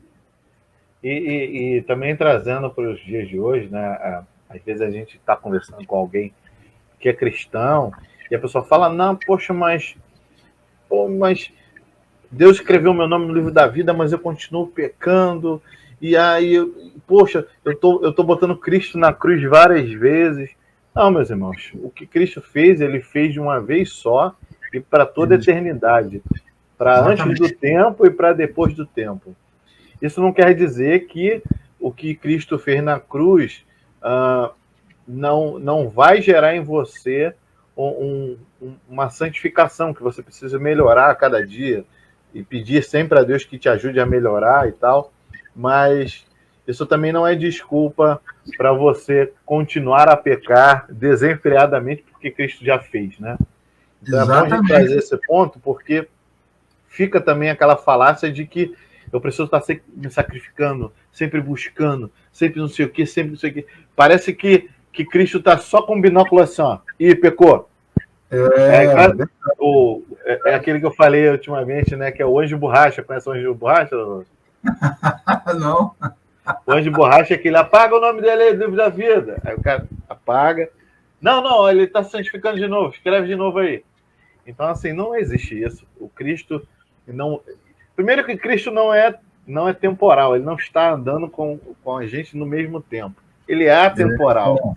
E também trazendo para os dias de hoje, né? Às vezes a gente está conversando com alguém que é cristão e a pessoa fala, não, poxa, mas Deus escreveu meu nome no livro da vida, mas eu continuo pecando. E aí, poxa, eu tô botando Cristo na cruz várias vezes. Não, meus irmãos, o que Cristo fez, ele fez de uma vez só e para toda a eternidade. Para antes do tempo e para depois do tempo. Isso não quer dizer que o que Cristo fez na cruz não vai gerar em você uma santificação, que você precisa melhorar a cada dia e pedir sempre a Deus que te ajude a melhorar e tal, mas isso também não é desculpa para você continuar a pecar desenfreadamente porque Cristo já fez, né? Então é bom a gente trazer esse ponto, porque fica também aquela falácia de que eu preciso estar sempre me sacrificando, sempre buscando, sempre não sei o que, sempre não sei o que. Parece que Cristo está só com o binóculo assim, ó, e pecou. É aquele que eu falei ultimamente, né? Que é o anjo de borracha. Conhece o anjo de borracha? Não. O anjo de borracha é que ele apaga o nome dele aí do livro da vida. Aí o cara apaga. Não, ele está santificando de novo. Escreve de novo aí. Então, assim, não existe isso. O Cristo não. Primeiro que Cristo não é temporal. Ele não está andando com a gente no mesmo tempo. Ele é atemporal.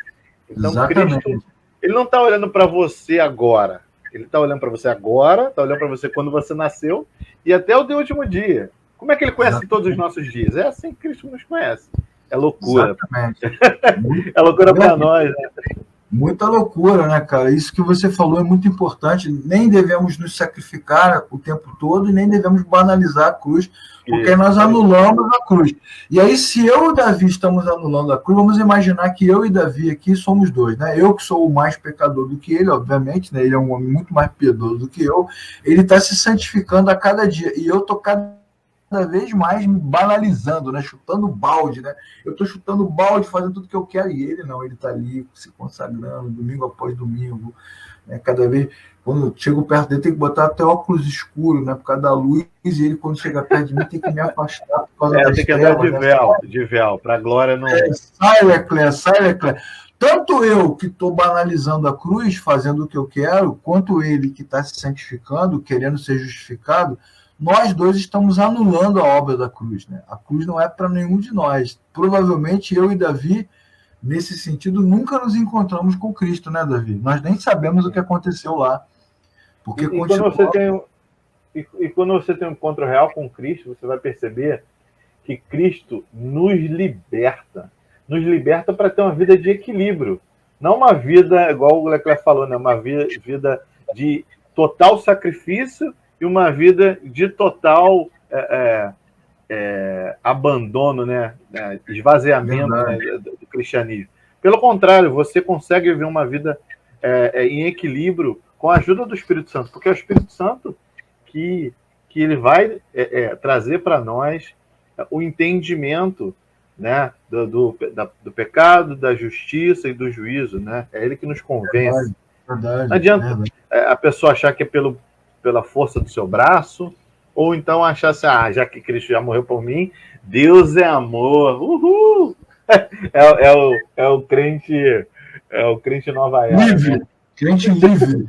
Então, exatamente. Cristo, ele não está olhando para você agora. Ele está olhando para você agora, está olhando para você quando você nasceu e até o teu último dia. Como é que ele conhece todos os nossos dias? É assim que Cristo nos conhece. É loucura. É loucura para nós, né? Muita loucura, né, cara? Isso que você falou é muito importante. Nem devemos nos sacrificar o tempo todo e nem devemos banalizar a cruz, porque aí nós anulamos a cruz. E aí, se eu e o Davi estamos anulando a cruz, vamos imaginar que eu e Davi aqui somos dois, né? Eu que sou o mais pecador do que ele, obviamente, né? Ele é um homem muito mais piedoso do que eu. Ele está se santificando a cada dia. E eu estou cada vez mais me banalizando, né? Chutando balde, né? Eu estou chutando balde, fazendo tudo que eu quero, e ele não, ele está ali se consagrando, domingo após domingo, né? Cada vez, quando eu chego perto dele, tem que botar até óculos escuros, né? Por causa da luz, e ele, quando chega perto de mim, tem que me afastar por causa das tem que andar de véu, para a glória não... Sai, Leclerc. Tanto eu que estou banalizando a cruz, fazendo o que eu quero, quanto ele que está se santificando, querendo ser justificado, nós dois estamos anulando a obra da cruz, né? A cruz não é para nenhum de nós. Provavelmente eu e Davi, nesse sentido, nunca nos encontramos com Cristo, né, Davi? Nós nem sabemos o que aconteceu lá. Porque quando você tem um encontro real com Cristo, você vai perceber que Cristo nos liberta para ter uma vida de equilíbrio. Não uma vida, igual o Leclerc falou, né? Uma vida de total sacrifício e uma vida de total abandono, né? Esvaziamento, né, do cristianismo. Pelo contrário, você consegue viver uma vida em equilíbrio com a ajuda do Espírito Santo, porque é o Espírito Santo que ele vai trazer para nós o entendimento, né, do pecado, da justiça e do juízo, né? É ele que nos convence. Verdade, não adianta a pessoa achar que é pela força do seu braço, ou então achar assim, já que Cristo já morreu por mim, Deus é amor, uhul! É o crente Nova Era. Livre, né? Crente livre.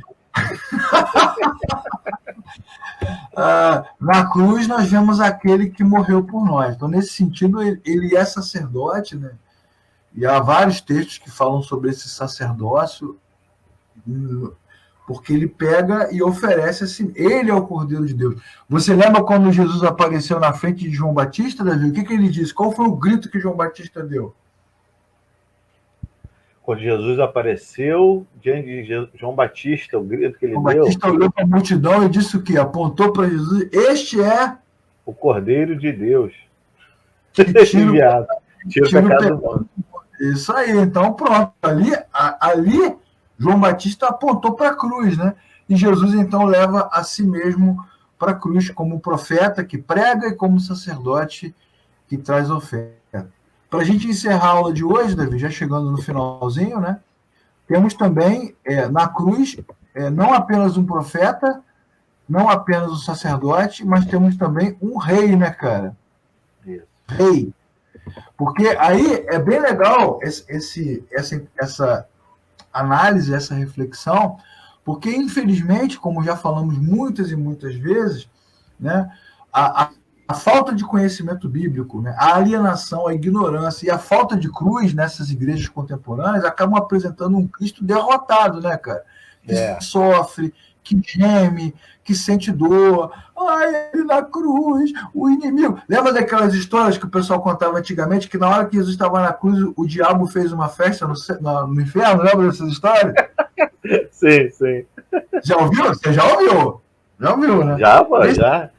Na cruz nós vemos aquele que morreu por nós. Então, nesse sentido, ele é sacerdote, né? E há vários textos que falam sobre esse sacerdócio. porque ele pega e oferece assim, ele é o Cordeiro de Deus. Você lembra quando Jesus apareceu na frente de João Batista, Davi? O que ele disse? Qual foi o grito que João Batista deu? Quando Jesus apareceu diante de João Batista, o grito que ele João deu, Batista olhou para a multidão e disse o quê? Apontou para Jesus, este é o Cordeiro de Deus, que tira o pecado do mundo. Isso aí, então pronto. Ali João Batista apontou para a cruz, né? E Jesus então leva a si mesmo para a cruz como profeta que prega e como sacerdote que traz oferta. Para a gente encerrar a aula de hoje, Davi, já chegando no finalzinho, né? Temos também na cruz não apenas um profeta, não apenas um sacerdote, mas temos também um rei, né, cara? Isso. Rei. Porque aí é bem legal essa análise, essa reflexão, porque, infelizmente, como já falamos muitas e muitas vezes, né, a falta de conhecimento bíblico, né, a alienação, a ignorância e a falta de cruz nessas igrejas contemporâneas acabam apresentando um Cristo derrotado, né, cara? Que sofre, que geme, que sente dor. Ai, ele na cruz, o inimigo. Lembra daquelas histórias que o pessoal contava antigamente, que na hora que Jesus estava na cruz, o diabo fez uma festa no inferno? Lembra dessas histórias? Sim, sim. Já ouviu? Você já ouviu? Já ouviu, né? Já.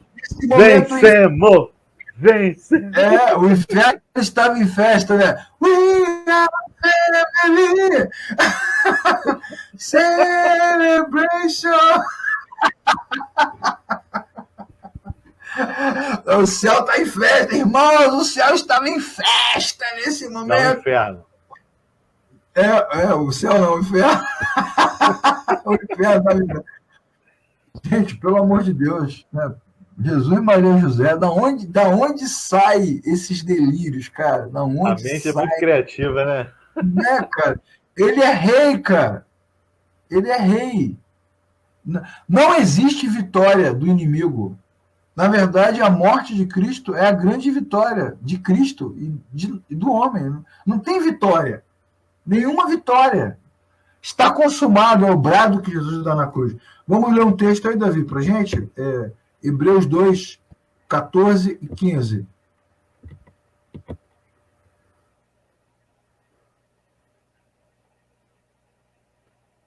Vencemos! Vencemos! O inferno estava em festa, né? We are family! Celebration! O céu está em festa, irmãos! O céu estava em festa nesse momento. Não, inferno. O céu não, o inferno. O inferno está em festa. Gente, pelo amor de Deus, né? Jesus e Maria José, da onde sai esses delírios, cara? Da onde a mente sai? É muito criativa, né? Né, cara? Ele é rei, cara. Ele é rei. Não existe vitória do inimigo. Na verdade, a morte de Cristo é a grande vitória de Cristo e do homem. Não tem vitória. Nenhuma vitória. Está consumado, é o brado que Jesus dá na cruz. Vamos ler um texto aí, Davi, para a gente? Hebreus 2, 14 e 15.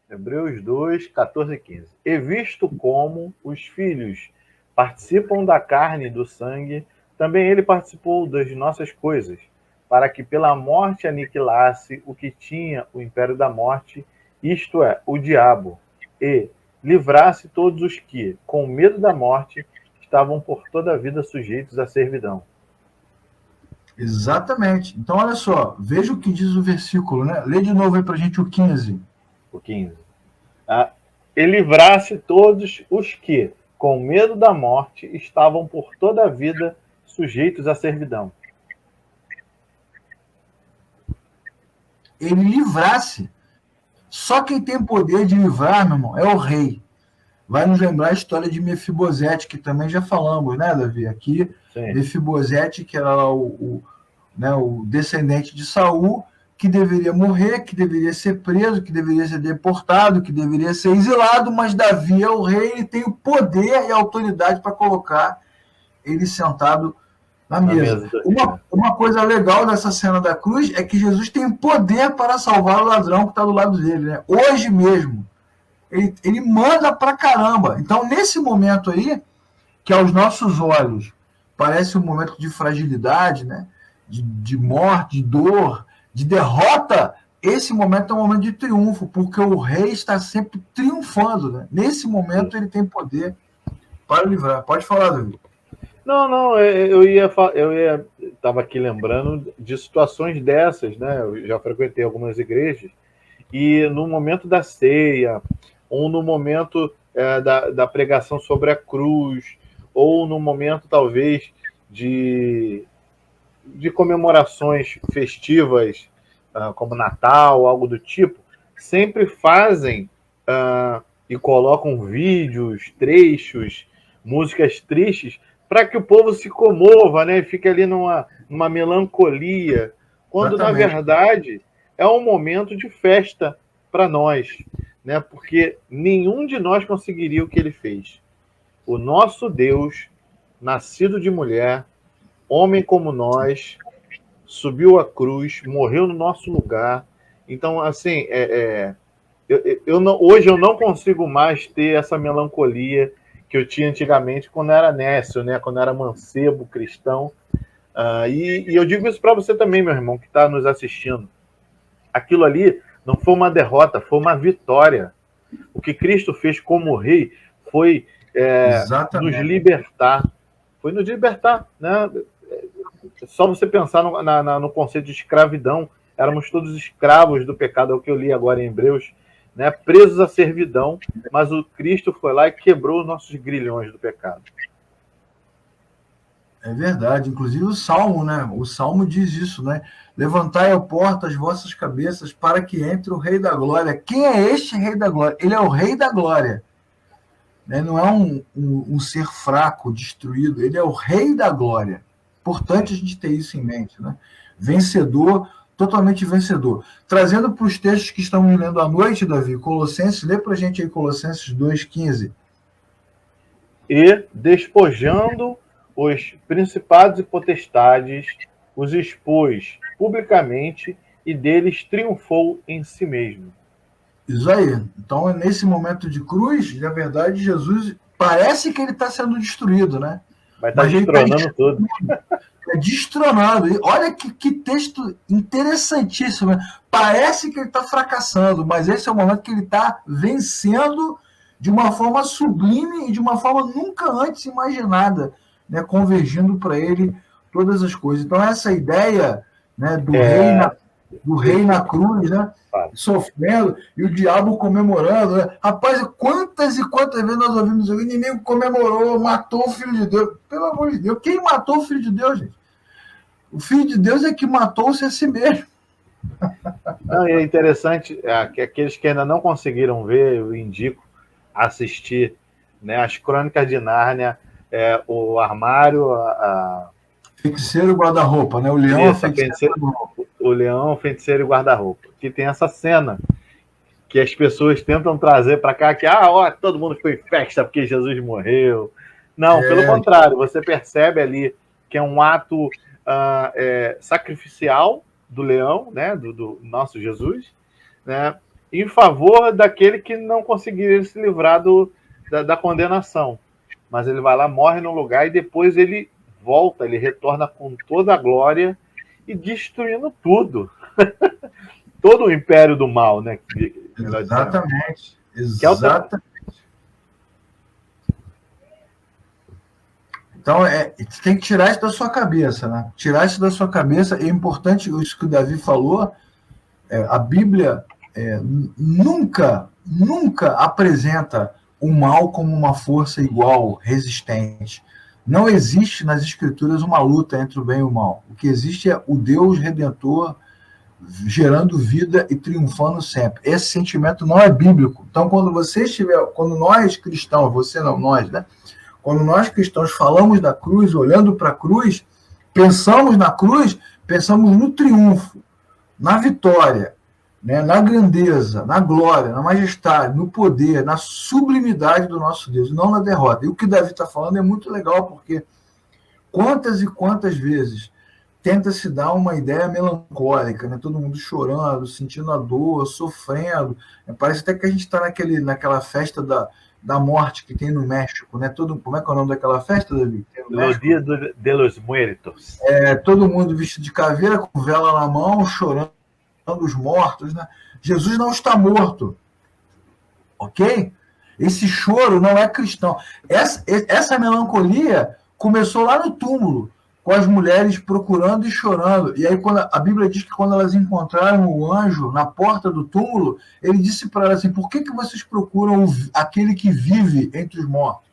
Hebreus 2, 14 e 15. E visto como os filhos participam da carne e do sangue, também ele participou das nossas coisas, para que pela morte aniquilasse o que tinha o império da morte, isto é, o diabo, e livrasse todos os que, com medo da morte, estavam por toda a vida sujeitos à servidão. Exatamente. Então, olha só, veja o que diz o versículo, né? Lê de novo aí pra gente o 15. O 15. E livrasse todos os que, com medo da morte, estavam por toda a vida sujeitos à servidão. Ele livrasse. Só quem tem poder de livrar, meu irmão, é o rei. Vai nos lembrar a história de Mefibosete, que também já falamos, né, Davi? Aqui, sim. Mefibosete, que era o descendente de Saul, que deveria morrer, que deveria ser preso, que deveria ser deportado, que deveria ser exilado, mas Davi é o rei, ele tem o poder e a autoridade para colocar ele sentado na mesa. Uma coisa legal dessa cena da cruz é que Jesus tem poder para salvar o ladrão que está do lado dele, né? Hoje mesmo. Ele manda pra caramba. Então, nesse momento aí, que aos nossos olhos parece um momento de fragilidade, né? De morte, de dor, de derrota, esse momento é um momento de triunfo, porque o rei está sempre triunfando, né? Nesse momento ele tem poder para livrar. Pode falar, Davi. Não, eu estava aqui lembrando de situações dessas, né? Eu já frequentei algumas igrejas e no momento da ceia, ou no momento da pregação sobre a cruz, ou no momento talvez de comemorações festivas, como Natal, algo do tipo, sempre fazem e colocam vídeos, trechos, músicas tristes, para que o povo se comova, né? Fique ali numa melancolia, quando, exatamente, na verdade, é um momento de festa para nós. né? Porque nenhum de nós conseguiria o que ele fez. O nosso Deus, nascido de mulher, homem como nós, subiu a cruz, morreu no nosso lugar. Então, assim, hoje eu não consigo mais ter essa melancolia que eu tinha antigamente quando era nécio, né? Quando era mancebo, cristão. E eu digo isso para você também, meu irmão, que está nos assistindo. Aquilo ali não foi uma derrota, foi uma vitória. O que Cristo fez como rei foi nos libertar. Foi nos libertar, né? Só você pensar no conceito de escravidão. Éramos todos escravos do pecado, é o que eu li agora em Hebreus, né? Presos à servidão, mas o Cristo foi lá e quebrou os nossos grilhões do pecado. É verdade, inclusive o Salmo, né? O Salmo diz isso, né? Levantai a porta as vossas cabeças para que entre o Rei da Glória. Quem é este Rei da Glória? Ele é o Rei da Glória. Né? Não é um ser fraco, destruído. Ele é o Rei da Glória. Importante a gente ter isso em mente, né? Vencedor, totalmente vencedor. Trazendo para os textos que estamos lendo à noite, Davi, Colossenses, lê para a gente aí Colossenses 2,15. E despojando os principados e potestades, os expôs publicamente e deles triunfou em si mesmo. Isso aí. Então, nesse momento de cruz, na verdade, Jesus parece que ele está sendo destruído, né? Vai estar destronando tudo. É destronando. E olha que texto interessantíssimo. Né? Parece que ele está fracassando, mas esse é o momento que ele está vencendo de uma forma sublime e de uma forma nunca antes imaginada, né? Convergindo para ele todas as coisas. Então, essa ideia, né, do rei na cruz, né? Sofrendo, e o diabo comemorando. Né? Rapaz, quantas e quantas vezes nós ouvimos o inimigo comemorou, matou o Filho de Deus. Pelo amor de Deus, quem matou o Filho de Deus, gente? O Filho de Deus é que matou-se a si mesmo. Não, e é interessante que aqueles que ainda não conseguiram ver, eu indico assistir, né, as Crônicas de Nárnia, o armário, Feiticeiro e guarda-roupa, né? O leão é feiticeiro. O leão, feiticeiro e guarda-roupa. Que tem essa cena que as pessoas tentam trazer para cá, que todo mundo ficou em festa porque Jesus morreu. Não, pelo contrário, você percebe ali que é um ato sacrificial do leão, né, do nosso Jesus, né, em favor daquele que não conseguiria se livrar da condenação. Mas ele vai lá, morre no lugar e depois ele volta, ele retorna com toda a glória e destruindo tudo. Todo o império do mal, né? Exatamente. Exatamente. Então, você tem que tirar isso da sua cabeça, né? Tirar isso da sua cabeça. É importante isso que o Davi falou. A Bíblia nunca apresenta o mal como uma força igual, resistente. Não existe nas Escrituras uma luta entre o bem e o mal. O que existe é o Deus Redentor gerando vida e triunfando sempre. Esse sentimento não é bíblico. Então, quando nós cristãos, você não, nós, né? Quando nós cristãos falamos da cruz, olhando para a cruz, pensamos na cruz, pensamos no triunfo, na vitória, né? Na grandeza, na glória, na majestade, no poder, na sublimidade do nosso Deus, não na derrota. E o que Davi está falando é muito legal, porque quantas e quantas vezes tenta-se dar uma ideia melancólica, né? Todo mundo chorando, sentindo a dor, sofrendo. Parece até que a gente está naquela festa da morte que tem no México, né? Como é que é o nome daquela festa, Davi? O Dia de los Muertos. Todo mundo vestido de caveira, com vela na mão, chorando os mortos, né? Jesus não está morto, ok? Esse choro não é cristão. Essa melancolia começou lá no túmulo, com as mulheres procurando e chorando. E aí a Bíblia diz que quando elas encontraram o anjo na porta do túmulo, ele disse para elas assim: por que vocês procuram aquele que vive entre os mortos?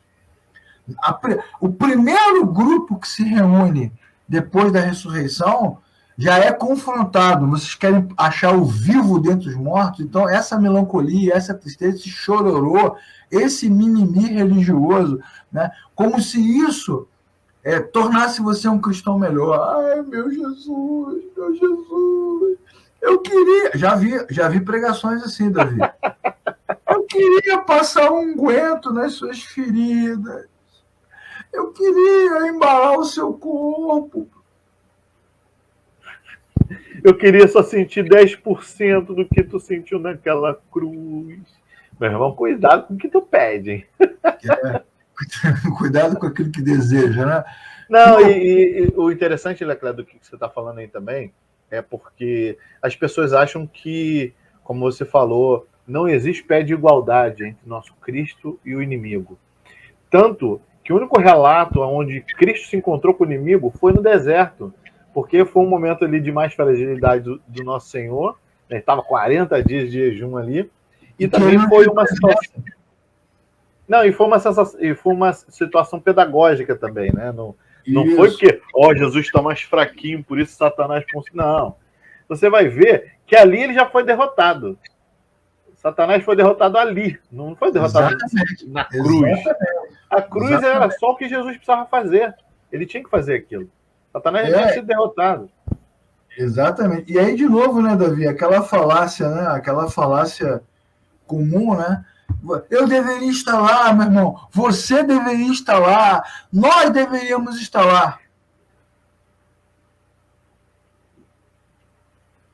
O primeiro grupo que se reúne depois da ressurreição já é confrontado. Vocês querem achar o vivo dentre os mortos? Então, essa melancolia, essa tristeza, esse chororô, esse mimimi religioso, né? Como se isso tornasse você um cristão melhor. Ai, meu Jesus, eu queria... Já vi pregações assim, Davi. queria passar um unguento nas suas feridas. Eu queria embalar o seu corpo. Eu queria só sentir 10% do que tu sentiu naquela cruz. Meu irmão, cuidado com o que tu pede, hein? Cuidado com aquilo que deseja, né? Não, e o interessante, Leclerc, do que você está falando aí também, é porque as pessoas acham que, como você falou, não existe pé de igualdade entre nosso Cristo e o inimigo. Tanto que o único relato onde Cristo se encontrou com o inimigo foi no deserto, porque foi um momento ali de mais fragilidade do nosso Senhor, né? Estava 40 dias de jejum ali, e também foi uma situação... Não, e foi uma situação pedagógica também, né? Não foi porque, Jesus está mais fraquinho, por isso Satanás... Não. Você vai ver que ali ele já foi derrotado. Satanás foi derrotado ali, não foi derrotado na cruz. A cruz era só o que Jesus precisava fazer. Ele tinha que fazer aquilo. Satanás já tinha sido derrotado. Exatamente. E aí, de novo, né, Davi, aquela falácia, né? Aquela falácia comum, né? Eu deveria estar lá, meu irmão. Você deveria estar lá. Nós deveríamos estar lá.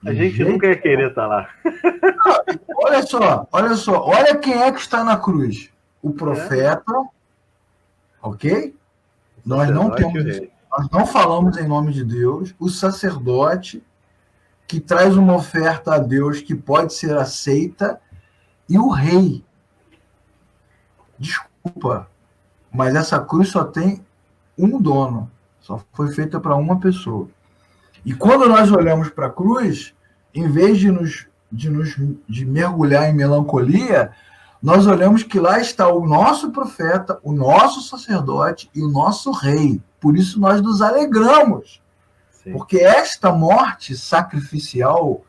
A gente nunca ia querer estar lá. Olha só. Olha quem é que está na cruz. O profeta, ok? Nós não falamos em nome de Deus. O sacerdote, que traz uma oferta a Deus que pode ser aceita, e o rei. Desculpa, mas essa cruz só tem um dono. Só foi feita para uma pessoa. E quando nós olhamos para a cruz, em vez de mergulhar em melancolia, nós olhamos que lá está o nosso profeta, o nosso sacerdote e o nosso rei. Por isso nós nos alegramos. Sim. Porque esta morte sacrificial,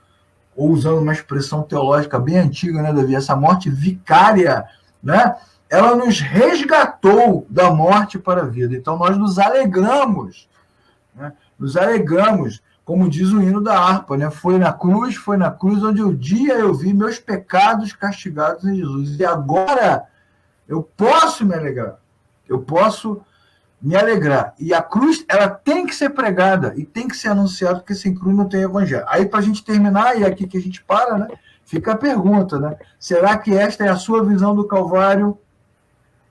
ou usando uma expressão teológica bem antiga, né, Davi? Essa morte vicária, né? Ela nos resgatou da morte para a vida. Então nós nos alegramos, né? Nos alegramos, como diz o hino da harpa, né? Foi na cruz onde o dia eu vi meus pecados castigados em Jesus. E agora eu posso me alegrar. Eu posso me alegrar. E a cruz, ela tem que ser pregada e tem que ser anunciada, porque sem cruz não tem evangelho. Aí, para a gente terminar, e é aqui que a gente para, né? Fica a pergunta, né? Será que esta é a sua visão do Calvário?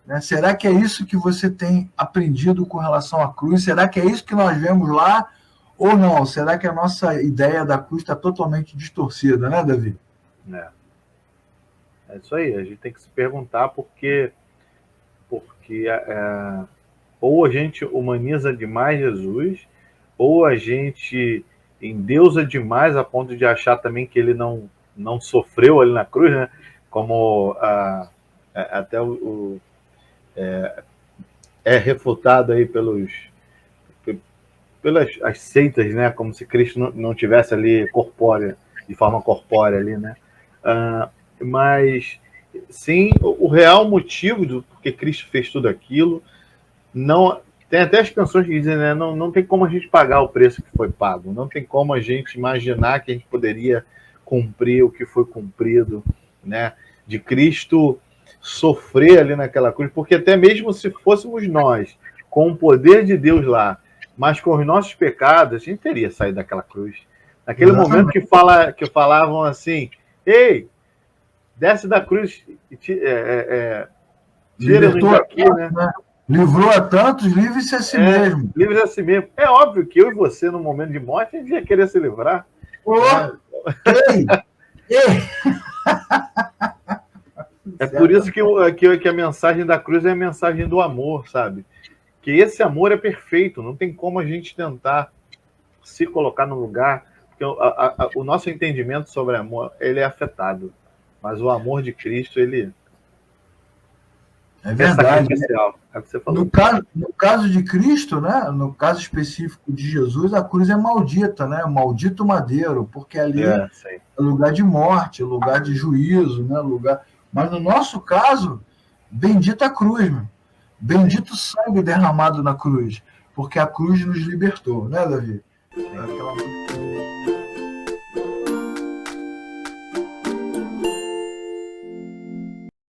Né? Será que é isso que você tem aprendido com relação à cruz? Será que é isso que nós vemos lá? Ou não? Será que a nossa ideia da cruz está totalmente distorcida, né, Davi? É isso aí. A gente tem que se perguntar porque ou a gente humaniza demais Jesus, ou a gente endeusa demais a ponto de achar também que ele não sofreu ali na cruz, né? Como até é refutado aí pelas as seitas, né? Como se Cristo não tivesse ali de forma corpórea ali, né? Mas sim, o real motivo do porque Cristo fez tudo aquilo, não tem até as canções que dizem, né? Não tem como a gente pagar o preço que foi pago, não tem como a gente imaginar que a gente poderia cumprir o que foi cumprido, né? De Cristo sofrer ali naquela cruz, porque até mesmo se fôssemos nós com o poder de Deus lá, mas com os nossos pecados, a gente teria saído daquela cruz. Naquele momento que falavam assim, ei, desce da cruz, tira-nos daqui, né? Livrou a tantos, livre-se a si mesmo. Livre-se a si mesmo. É óbvio que eu e você, no momento de morte, a gente ia querer se livrar. Ei! É por isso que a mensagem da cruz é a mensagem do amor, sabe? Que esse amor é perfeito, não tem como a gente tentar se colocar no lugar, porque o nosso entendimento sobre amor, ele é afetado, mas o amor de Cristo, ele é verdade. Sacrificial. É o que você falou. No caso de Cristo, né? No caso específico de Jesus, a cruz é maldita, né? Maldito madeiro, porque ali é lugar de morte, lugar de juízo, né? Mas no nosso caso, bendita a cruz, meu. Bendito o sangue derramado na cruz, porque a cruz nos libertou, né, Davi? Aquela